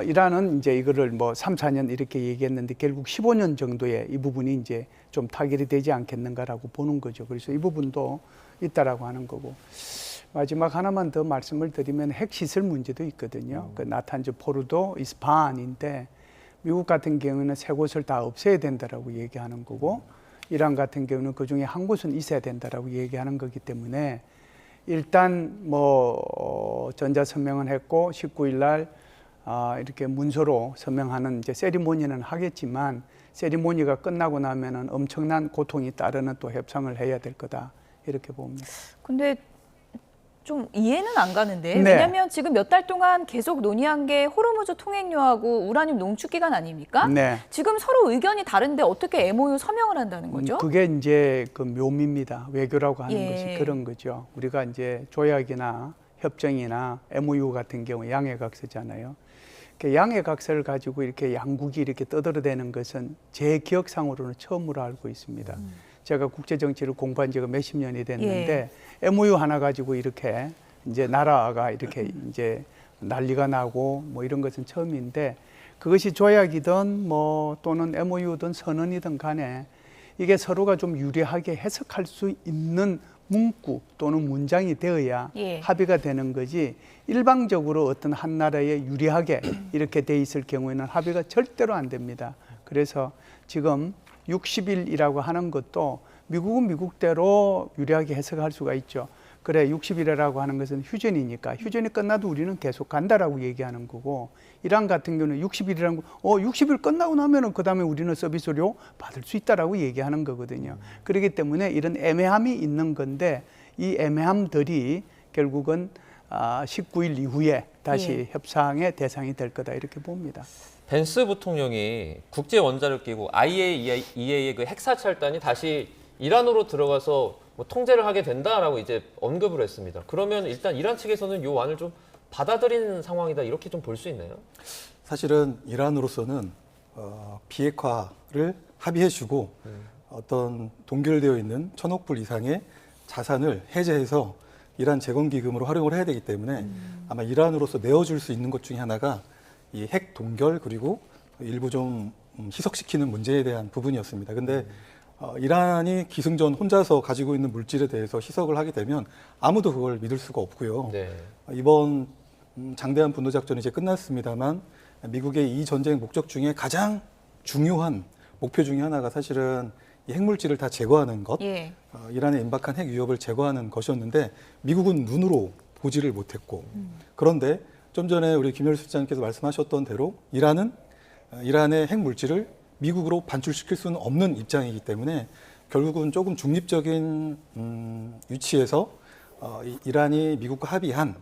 이란은 이제 이거를 뭐 3, 4년 이렇게 얘기했는데 결국 15년 정도의 이 부분이 이제 좀 타결이 되지 않겠는가라고 보는 거죠. 그래서 이 부분도 있다라고 하는 거고. 마지막 하나만 더 말씀을 드리면 핵시설 문제도 있거든요. 그 나탄즈 포르도 이스파한인데 미국 같은 경우는 세 곳을 다 없애야 된다라고 얘기하는 거고, 이란 같은 경우는 그 중에 한 곳은 있어야 된다라고 얘기하는 거기 때문에 일단 뭐 전자서명은 했고 19일 날 이렇게 문서로 서명하는 이제 세리모니는 하겠지만, 세리모니가 끝나고 나면은 엄청난 고통이 따르는 또 협상을 해야 될 거다 이렇게 봅니다. 근데 좀 이해는 안 가는데, 네. 왜냐하면 지금 몇 달 동안 계속 논의한 게 호르무즈 통행료하고 우라늄 농축 기간 아닙니까? 네. 지금 서로 의견이 다른데 어떻게 MOU 서명을 한다는 거죠? 그게 이제 그 묘미입니다. 외교라고 하는 예. 것이 그런 거죠. 우리가 이제 조약이나 협정이나 MOU 같은 경우 양해각서잖아요. 양해각서를 가지고 이렇게 양국이 이렇게 떠들어대는 것은 제 기억상으로는 처음으로 알고 있습니다. 제가 국제정치를 공부한 지가 몇십 년이 됐는데 MOU 하나 가지고 이렇게 이제 나라가 이렇게 이제 난리가 나고 뭐 이런 것은 처음인데, 그것이 조약이든 뭐 또는 MOU든 선언이든 간에 이게 서로가 좀 유리하게 해석할 수 있는 문구 또는 문장이 되어야 합의가 되는 거지, 일방적으로 어떤 한 나라에 유리하게 이렇게 돼 있을 경우에는 합의가 절대로 안 됩니다. 그래서 지금 60일이라고 하는 것도 미국은 미국대로 유리하게 해석할 수가 있죠. 그래, 60일이라고 하는 것은 휴전이니까 휴전이 끝나도 우리는 계속 간다라고 얘기하는 거고, 이란 같은 경우는 60일이라는 거, 60일 끝나고 나면은 그 다음에 우리는 서비스료 받을 수 있다라고 얘기하는 거거든요. 그렇기 때문에 이런 애매함이 있는 건데, 이 애매함들이 결국은 19일 이후에 다시 협상의 대상이 될 거다 이렇게 봅니다. 벤스 부통령이 국제 원자력 기구 IAEA의 그 핵사찰단이 다시 이란으로 들어가서 뭐 통제를 하게 된다라고 이제 언급을 했습니다. 그러면 일단 이란 측에서는 이 완을 좀 받아들이는 상황이다 이렇게 좀 볼 수 있나요? 사실은 이란으로서는 비핵화를 합의해주고 어떤 동결되어 있는 1,000억 불 이상의 자산을 해제해서 이란 재건기금으로 활용을 해야 되기 때문에 아마 이란으로서 내어줄 수 있는 것 중에 하나가 이 핵 동결 그리고 일부 좀 희석시키는 문제에 대한 부분이었습니다. 근데 이란이 기승전 혼자서 가지고 있는 물질에 대해서 희석을 하게 되면 아무도 그걸 믿을 수가 없고요. 네. 이번 장대한 분노작전이 이제 끝났습니다만 미국의 이 전쟁 목적 중에 가장 중요한 목표 중에 하나가 사실은 이 핵물질을 다 제거하는 것, 이란의 임박한 핵 위협을 제거하는 것이었는데 미국은 눈으로 보지를 못했고, 그런데 좀 전에 우리 김열수 실장님께서 말씀하셨던 대로 이란은 이란의 핵물질을 미국으로 반출시킬 수는 없는 입장이기 때문에 결국은 조금 중립적인 위치에서 이란이 미국과 합의한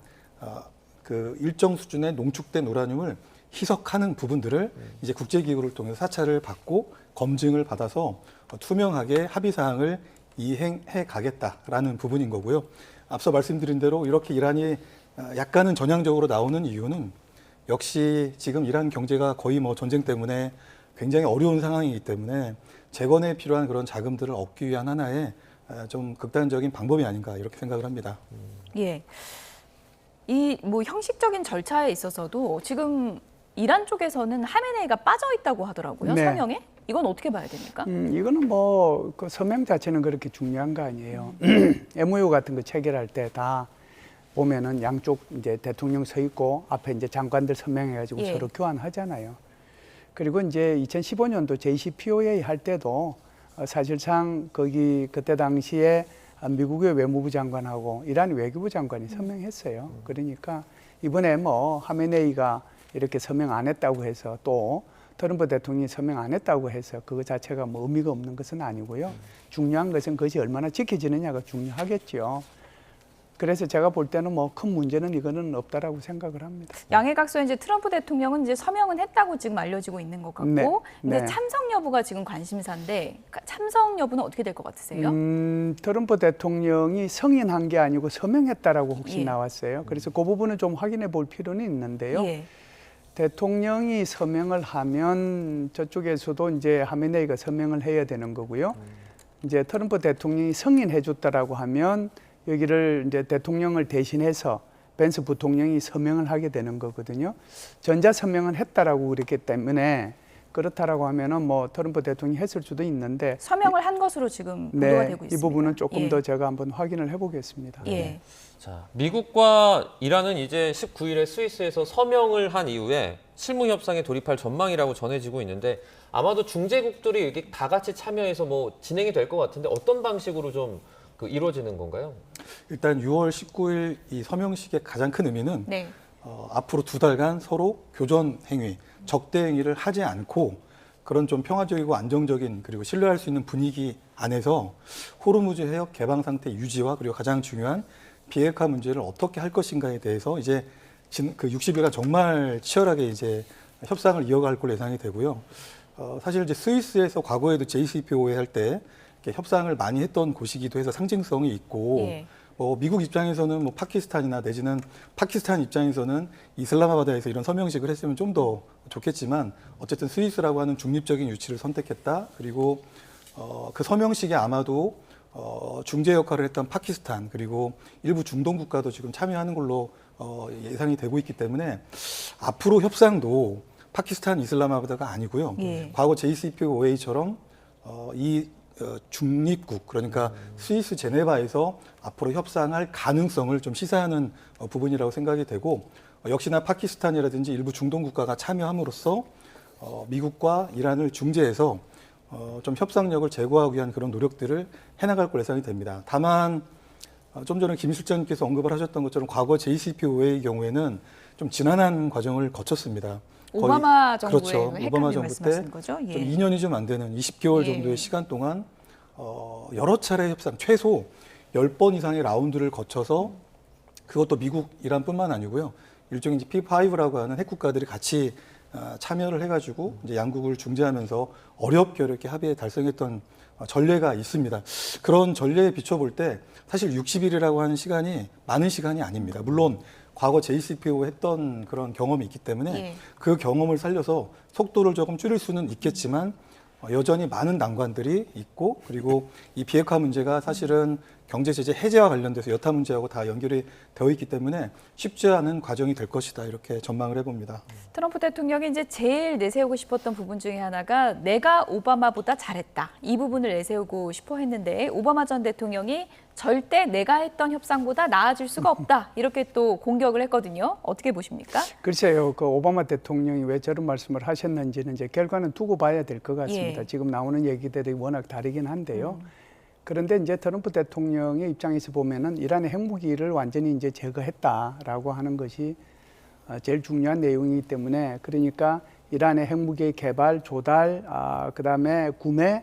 그 일정 수준의 농축된 우라늄을 희석하는 부분들을 이제 국제기구를 통해서 사찰을 받고 검증을 받아서 투명하게 합의 사항을 이행해 가겠다라는 부분인 거고요. 앞서 말씀드린 대로 이렇게 이란이 약간은 전향적으로 나오는 이유는 역시 지금 이란 경제가 거의 뭐 전쟁 때문에 굉장히 어려운 상황이기 때문에 재건에 필요한 그런 자금들을 얻기 위한 하나의 좀 극단적인 방법이 아닌가 이렇게 생각을 합니다. 예. 이 뭐 형식적인 절차에 있어서도 지금 이란 쪽에서는 하메네이가 빠져 있다고 하더라고요. 네. 서명에? 이건 어떻게 봐야 됩니까? 이거는 뭐 그 서명 자체는 그렇게 중요한 거 아니에요. MOU 같은 거 체결할 때 다 보면은 양쪽 이제 대통령 서 있고 앞에 이제 장관들 서명해가지고 예. 서로 교환하잖아요. 그리고 이제 2015년도 JCPOA 할 때도 사실상 거기 그때 당시에 미국의 외무부 장관하고 이란 외교부 장관이 서명했어요. 그러니까 이번에 뭐 하메네이가 이렇게 서명 안 했다고 해서 또 트럼프 대통령이 서명 안 했다고 해서 그거 자체가 뭐 의미가 없는 것은 아니고요. 중요한 것은 그것이 얼마나 지켜지느냐가 중요하겠죠. 그래서 제가 볼 때는 뭐 큰 문제는 이거는 없다라고 생각을 합니다. 양해각서에 이제 트럼프 대통령은 이제 서명은 했다고 지금 알려지고 있는 것 같고, 네. 근데 네. 참석 여부가 지금 관심사인데 참석 여부는 어떻게 될 것 같으세요? 트럼프 대통령이 승인한 게 아니고 서명했다라고 혹시 예. 나왔어요. 그래서 그 부분은 좀 확인해 볼 필요는 있는데요. 예. 대통령이 서명을 하면 저쪽에서도 이제 하메네이가 서명을 해야 되는 거고요. 이제 트럼프 대통령이 승인해 줬다라고 하면 여기를 이제 대통령을 대신해서 벤스 부통령이 서명을 하게 되는 거거든요. 전자 서명은 했다라고 그랬기 때문에 그렇다라고 하면은 뭐 트럼프 대통령이 했을 수도 있는데 서명을 한 것으로 지금 보도가 되고 있습니다. 이 부분은 조금 예. 더 제가 한번 확인을 해보겠습니다. 예. 자, 미국과 이란은 이제 19일에 스위스에서 서명을 한 이후에 실무 협상에 돌입할 전망이라고 전해지고 있는데 아마도 중재국들이 여기 다 같이 참여해서 뭐 진행이 될 것 같은데 어떤 방식으로 좀 이루어지는 건가요? 일단 6월 19일 이 서명식의 가장 큰 의미는 네. 앞으로 2달간 서로 교전 행위, 적대 행위를 하지 않고 그런 좀 평화적이고 안정적인 그리고 신뢰할 수 있는 분위기 안에서 호르무즈 해역 개방 상태 유지와 그리고 가장 중요한 비핵화 문제를 어떻게 할 것인가에 대해서 이제 그 60일간 정말 치열하게 이제 협상을 이어갈 걸로 예상이 되고요. 사실 이제 스위스에서 과거에도 JCPOA 할 때 협상을 많이 했던 곳이기도 해서 상징성이 있고 예. 미국 입장에서는 뭐 파키스탄이나 내지는 파키스탄 입장에서는 이슬라마바드에서 이런 서명식을 했으면 좀 더 좋겠지만 어쨌든 스위스라고 하는 중립적인 위치를 선택했다. 그리고 그 서명식에 아마도 중재 역할을 했던 파키스탄 그리고 일부 중동 국가도 지금 참여하는 걸로 예상이 되고 있기 때문에 앞으로 협상도 파키스탄 이슬라마바드가 아니고요. 예. 과거 JCPOA처럼 이 중립국 그러니까 스위스 제네바에서 앞으로 협상할 가능성을 좀 시사하는 부분이라고 생각이 되고 역시나 파키스탄이라든지 일부 중동 국가가 참여함으로써 미국과 이란을 중재해서 좀 협상력을 제고하기 위한 그런 노력들을 해나갈 걸 예상이 됩니다. 다만 좀 전에 김 실장님께서 언급을 하셨던 것처럼 과거 JCPOA의 경우에는 좀 지난한 과정을 거쳤습니다. 오바마 정부의 그렇죠. 오바마 정부 때 말씀하시는 거죠? 예. 좀 2년이 좀 안 되는 20개월 예. 정도의 시간 동안 여러 차례 협상, 최소 10번 이상의 라운드를 거쳐서 그것도 미국, 이란뿐만 아니고요. 일종의 이제 P5라고 하는 핵국가들이 같이 참여를 해가지고 이제 양국을 중재하면서 어렵게 합의에 달성했던 전례가 있습니다. 그런 전례에 비춰볼 때 사실 60일이라고 하는 시간이 많은 시간이 아닙니다. 물론 과거 JCPO 했던 그런 경험이 있기 때문에 예. 그 경험을 살려서 속도를 조금 줄일 수는 있겠지만 여전히 많은 난관들이 있고 그리고 이 비핵화 문제가 사실은 경제 제재 해제와 관련돼서 여타 문제하고 다 연결이 되어 있기 때문에 쉽지 않은 과정이 될 것이다 이렇게 전망을 해봅니다. 트럼프 대통령이 이제 제일 내세우고 싶었던 부분 중에 하나가 내가 오바마보다 잘했다. 이 부분을 내세우고 싶어 했는데 오바마 전 대통령이 절대 내가 했던 협상보다 나아질 수가 없다. 이렇게 또 공격을 했거든요. 어떻게 보십니까? 글쎄요, 그 오바마 대통령이 왜 저런 말씀을 하셨는지는 이제 결과는 두고 봐야 될 것 같습니다. 예. 지금 나오는 얘기들이 워낙 다르긴 한데요. 그런데 이제 트럼프 대통령의 입장에서 보면은 이란의 핵무기를 완전히 이제 제거했다라고 하는 것이 제일 중요한 내용이기 때문에 그러니까 이란의 핵무기 개발, 조달, 그다음에 구매,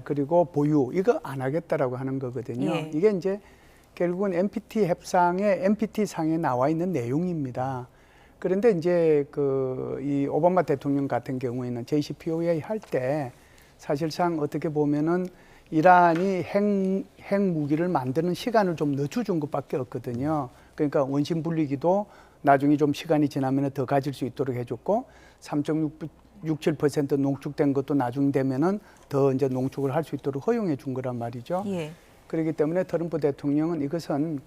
그리고 보유 이거 안 하겠다라고 하는 거거든요. 예. 이게 이제 결국은 NPT 협상의 NPT 상에 나와 있는 내용입니다. 그런데 이제 이 오바마 대통령 같은 경우에는 JCPOA 할 때 사실상 어떻게 보면은 이란이 핵 무기를 만드는 시간을 좀 늦춰준 것밖에 없거든요. 그러니까 원심 분리기도 나중에 좀 시간이 지나면 더 가질 수 있도록 해줬고 3.6 7% 농축된 것도 나중 되면은 더 이제 농축을 할 수 있도록 허용해 준 거란 말이죠. 예. 그렇기 때문에 트럼프 대통령은 이것은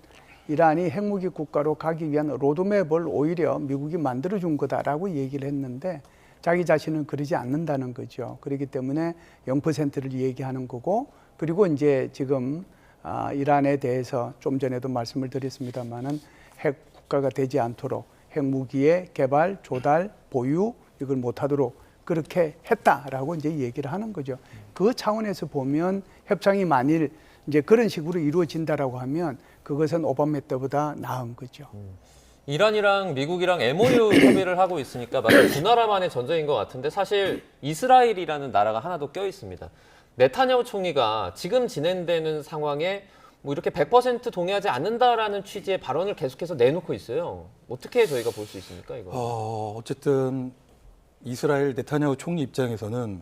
이란이 핵무기 국가로 가기 위한 로드맵을 오히려 미국이 만들어 준 거다라고 얘기를 했는데 자기 자신은 그러지 않는다는 거죠. 그렇기 때문에 0%를 얘기하는 거고, 그리고 이제 지금 이란에 대해서 좀 전에도 말씀을 드렸습니다마는 핵 국가가 되지 않도록 핵무기의 개발, 조달, 보유 이걸 못하도록 그렇게 했다라고 이제 얘기를 하는 거죠. 그 차원에서 보면 협상이 만일 이제 그런 식으로 이루어진다라고 하면 그것은 오바마 때보다 나은 거죠. 이란이랑 미국이랑 MOU 협의를 하고 있으니까 마치 두 나라만의 전쟁인 것 같은데 사실 이스라엘이라는 나라가 하나 더 껴 있습니다. 네타냐후 총리가 지금 진행되는 상황에 뭐 이렇게 100% 동의하지 않는다라는 취지의 발언을 계속해서 내놓고 있어요. 어떻게 저희가 볼 수 있습니까, 이거? 어쨌든 이스라엘 네타냐후 총리 입장에서는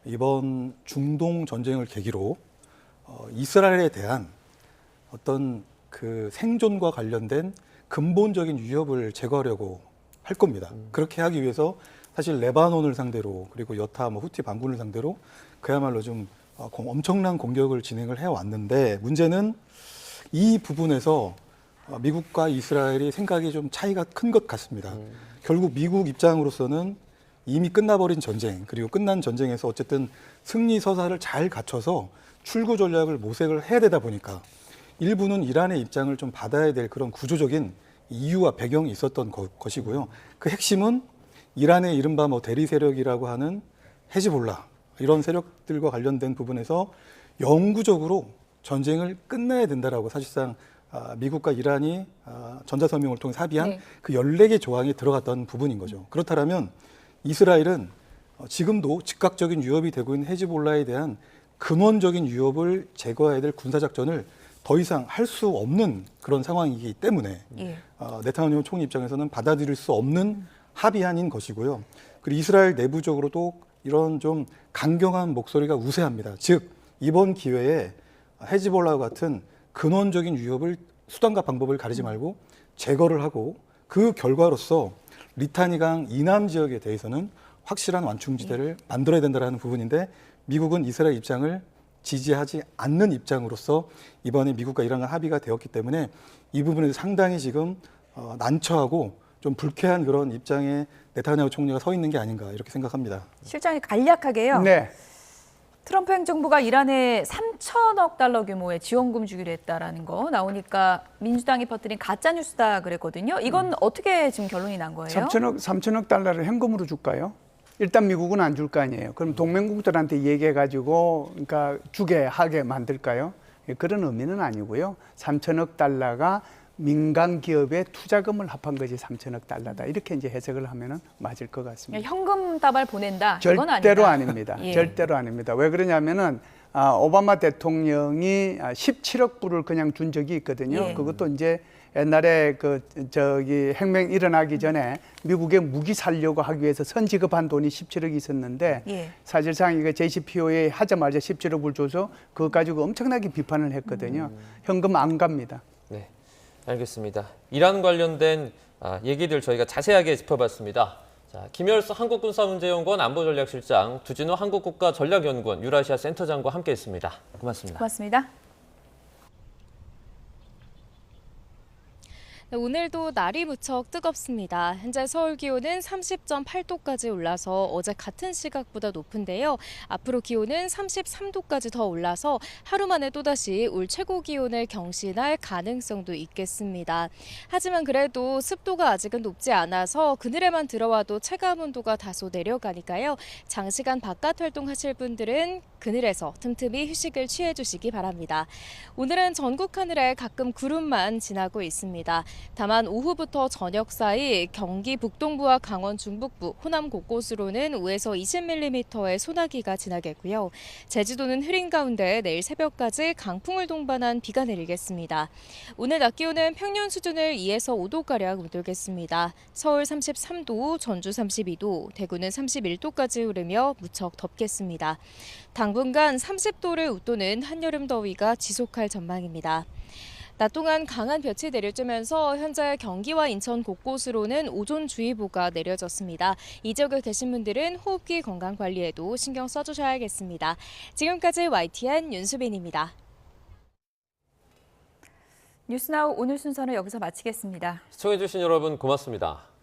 이번 중동 전쟁을 계기로 이스라엘에 대한 어떤 그 생존과 관련된 근본적인 위협을 제거하려고 할 겁니다. 그렇게 하기 위해서 사실 레바논을 상대로 그리고 여타 후티 반군을 상대로 그야말로 좀 엄청난 공격을 진행을 해왔는데 문제는 이 부분에서 미국과 이스라엘이 생각이 좀 차이가 큰 것 같습니다. 결국 미국 입장으로서는 이미 끝나버린 전쟁 그리고 끝난 전쟁에서 어쨌든 승리 서사를 잘 갖춰서 출구 전략을 모색을 해야 되다 보니까 일부는 이란의 입장을 좀 받아야 될 그런 구조적인 이유와 배경이 있었던 것이고요. 그 핵심은 이란의 이른바 대리 세력이라고 하는 헤즈볼라 이런 세력들과 관련된 부분에서 영구적으로 전쟁을 끝내야 된다라고 사실상 미국과 이란이 전자서명을 통해 합의한 그 14개 조항에 들어갔던 부분인 거죠. 그렇다면 이스라엘은 지금도 즉각적인 위협이 되고 있는 헤즈볼라에 대한 근원적인 위협을 제거해야 될 군사작전을 더 이상 할 수 없는 그런 상황이기 때문에 네타냐후 총리 입장에서는 받아들일 수 없는 합의안인 것이고요. 그리고 이스라엘 내부적으로도 이런 좀 강경한 목소리가 우세합니다. 즉 이번 기회에 헤즈볼라와 같은 근원적인 위협을 수단과 방법을 가리지 말고 제거를 하고 그 결과로서 리타니강 이남 지역에 대해서는 확실한 완충지대를 만들어야 된다는 부분인데 미국은 이스라엘 입장을 지지하지 않는 입장으로서 이번에 미국과 이란과 합의가 되었기 때문에 이 부분에서 상당히 지금 난처하고 좀 불쾌한 그런 입장에 네타냐후 총리가 서 있는 게 아닌가 이렇게 생각합니다. 실장님 간략하게요. 네. 트럼프 행정부가 이란에 3천억 달러 규모의 지원금 주기로 했다라는 거 나오니까 민주당이 퍼뜨린 가짜 뉴스다 그랬거든요. 이건 어떻게 지금 결론이 난 거예요? 3천억 달러를 현금으로 줄까요? 일단 미국은 안 줄 거 아니에요. 그럼 동맹국들한테 얘기해가지고 그러니까 주게 하게 만들까요? 그런 의미는 아니고요. 3천억 달러가 민간 기업의 투자금을 합한 것이 3천억 달러다. 이렇게 이제 해석을 하면은 맞을 것 같습니다. 현금 다발 보낸다. 절대로 아닙니다. 예. 절대로 아닙니다. 왜 그러냐면은 오바마 대통령이 17억 불을 그냥 준 적이 있거든요. 예. 그것도 이제 옛날에 핵맹 일어나기 전에 미국에 무기 살려고 하기 위해서 선지급한 돈이 17억이 있었는데 사실상 이거 JCPOA 하자마자 17억을 줘서 그것 가지고 엄청나게 비판을 했거든요. 현금 안 갑니다. 네, 알겠습니다. 이란 관련된 얘기들 저희가 자세하게 짚어봤습니다. 자, 김열수 한국군사문제연구원 안보전략실장, 두진호 한국국가전략연구원 유라시아 센터장과 함께했습니다. 고맙습니다. 고맙습니다. 네, 오늘도 날이 무척 뜨겁습니다. 현재 서울 기온은 30.8도까지 올라서 어제 같은 시각보다 높은데요. 앞으로 기온은 33도까지 더 올라서 하루 만에 또다시 올 최고 기온을 경신할 가능성도 있겠습니다. 하지만 그래도 습도가 아직은 높지 않아서 그늘에만 들어와도 체감 온도가 다소 내려가니까요. 장시간 바깥 활동하실 분들은 그늘에서 틈틈이 휴식을 취해 주시기 바랍니다. 오늘은 전국 하늘에 가끔 구름만 지나고 있습니다. 다만 오후부터 저녁 사이 경기 북동부와 강원 중북부, 호남 곳곳으로는 5에서 20mm의 소나기가 지나겠고요. 제주도는 흐린 가운데 내일 새벽까지 강풍을 동반한 비가 내리겠습니다. 오늘 낮 기온은 평년 수준을 2에서 5도가량 웃돌겠습니다. 서울 33도, 전주 32도, 대구는 31도까지 오르며 무척 덥겠습니다. 당분간 30도를 웃도는 한여름 더위가 지속할 전망입니다. 낮 동안 강한 볕이 내려쬐면서 현재 경기와 인천 곳곳으로는 오존주의보가 내려졌습니다. 이 지역에 계신 분들은 호흡기 건강 관리에도 신경 써주셔야겠습니다. 지금까지 YTN 윤수빈입니다. 뉴스나우 오늘 순서는 여기서 마치겠습니다. 시청해주신 여러분 고맙습니다.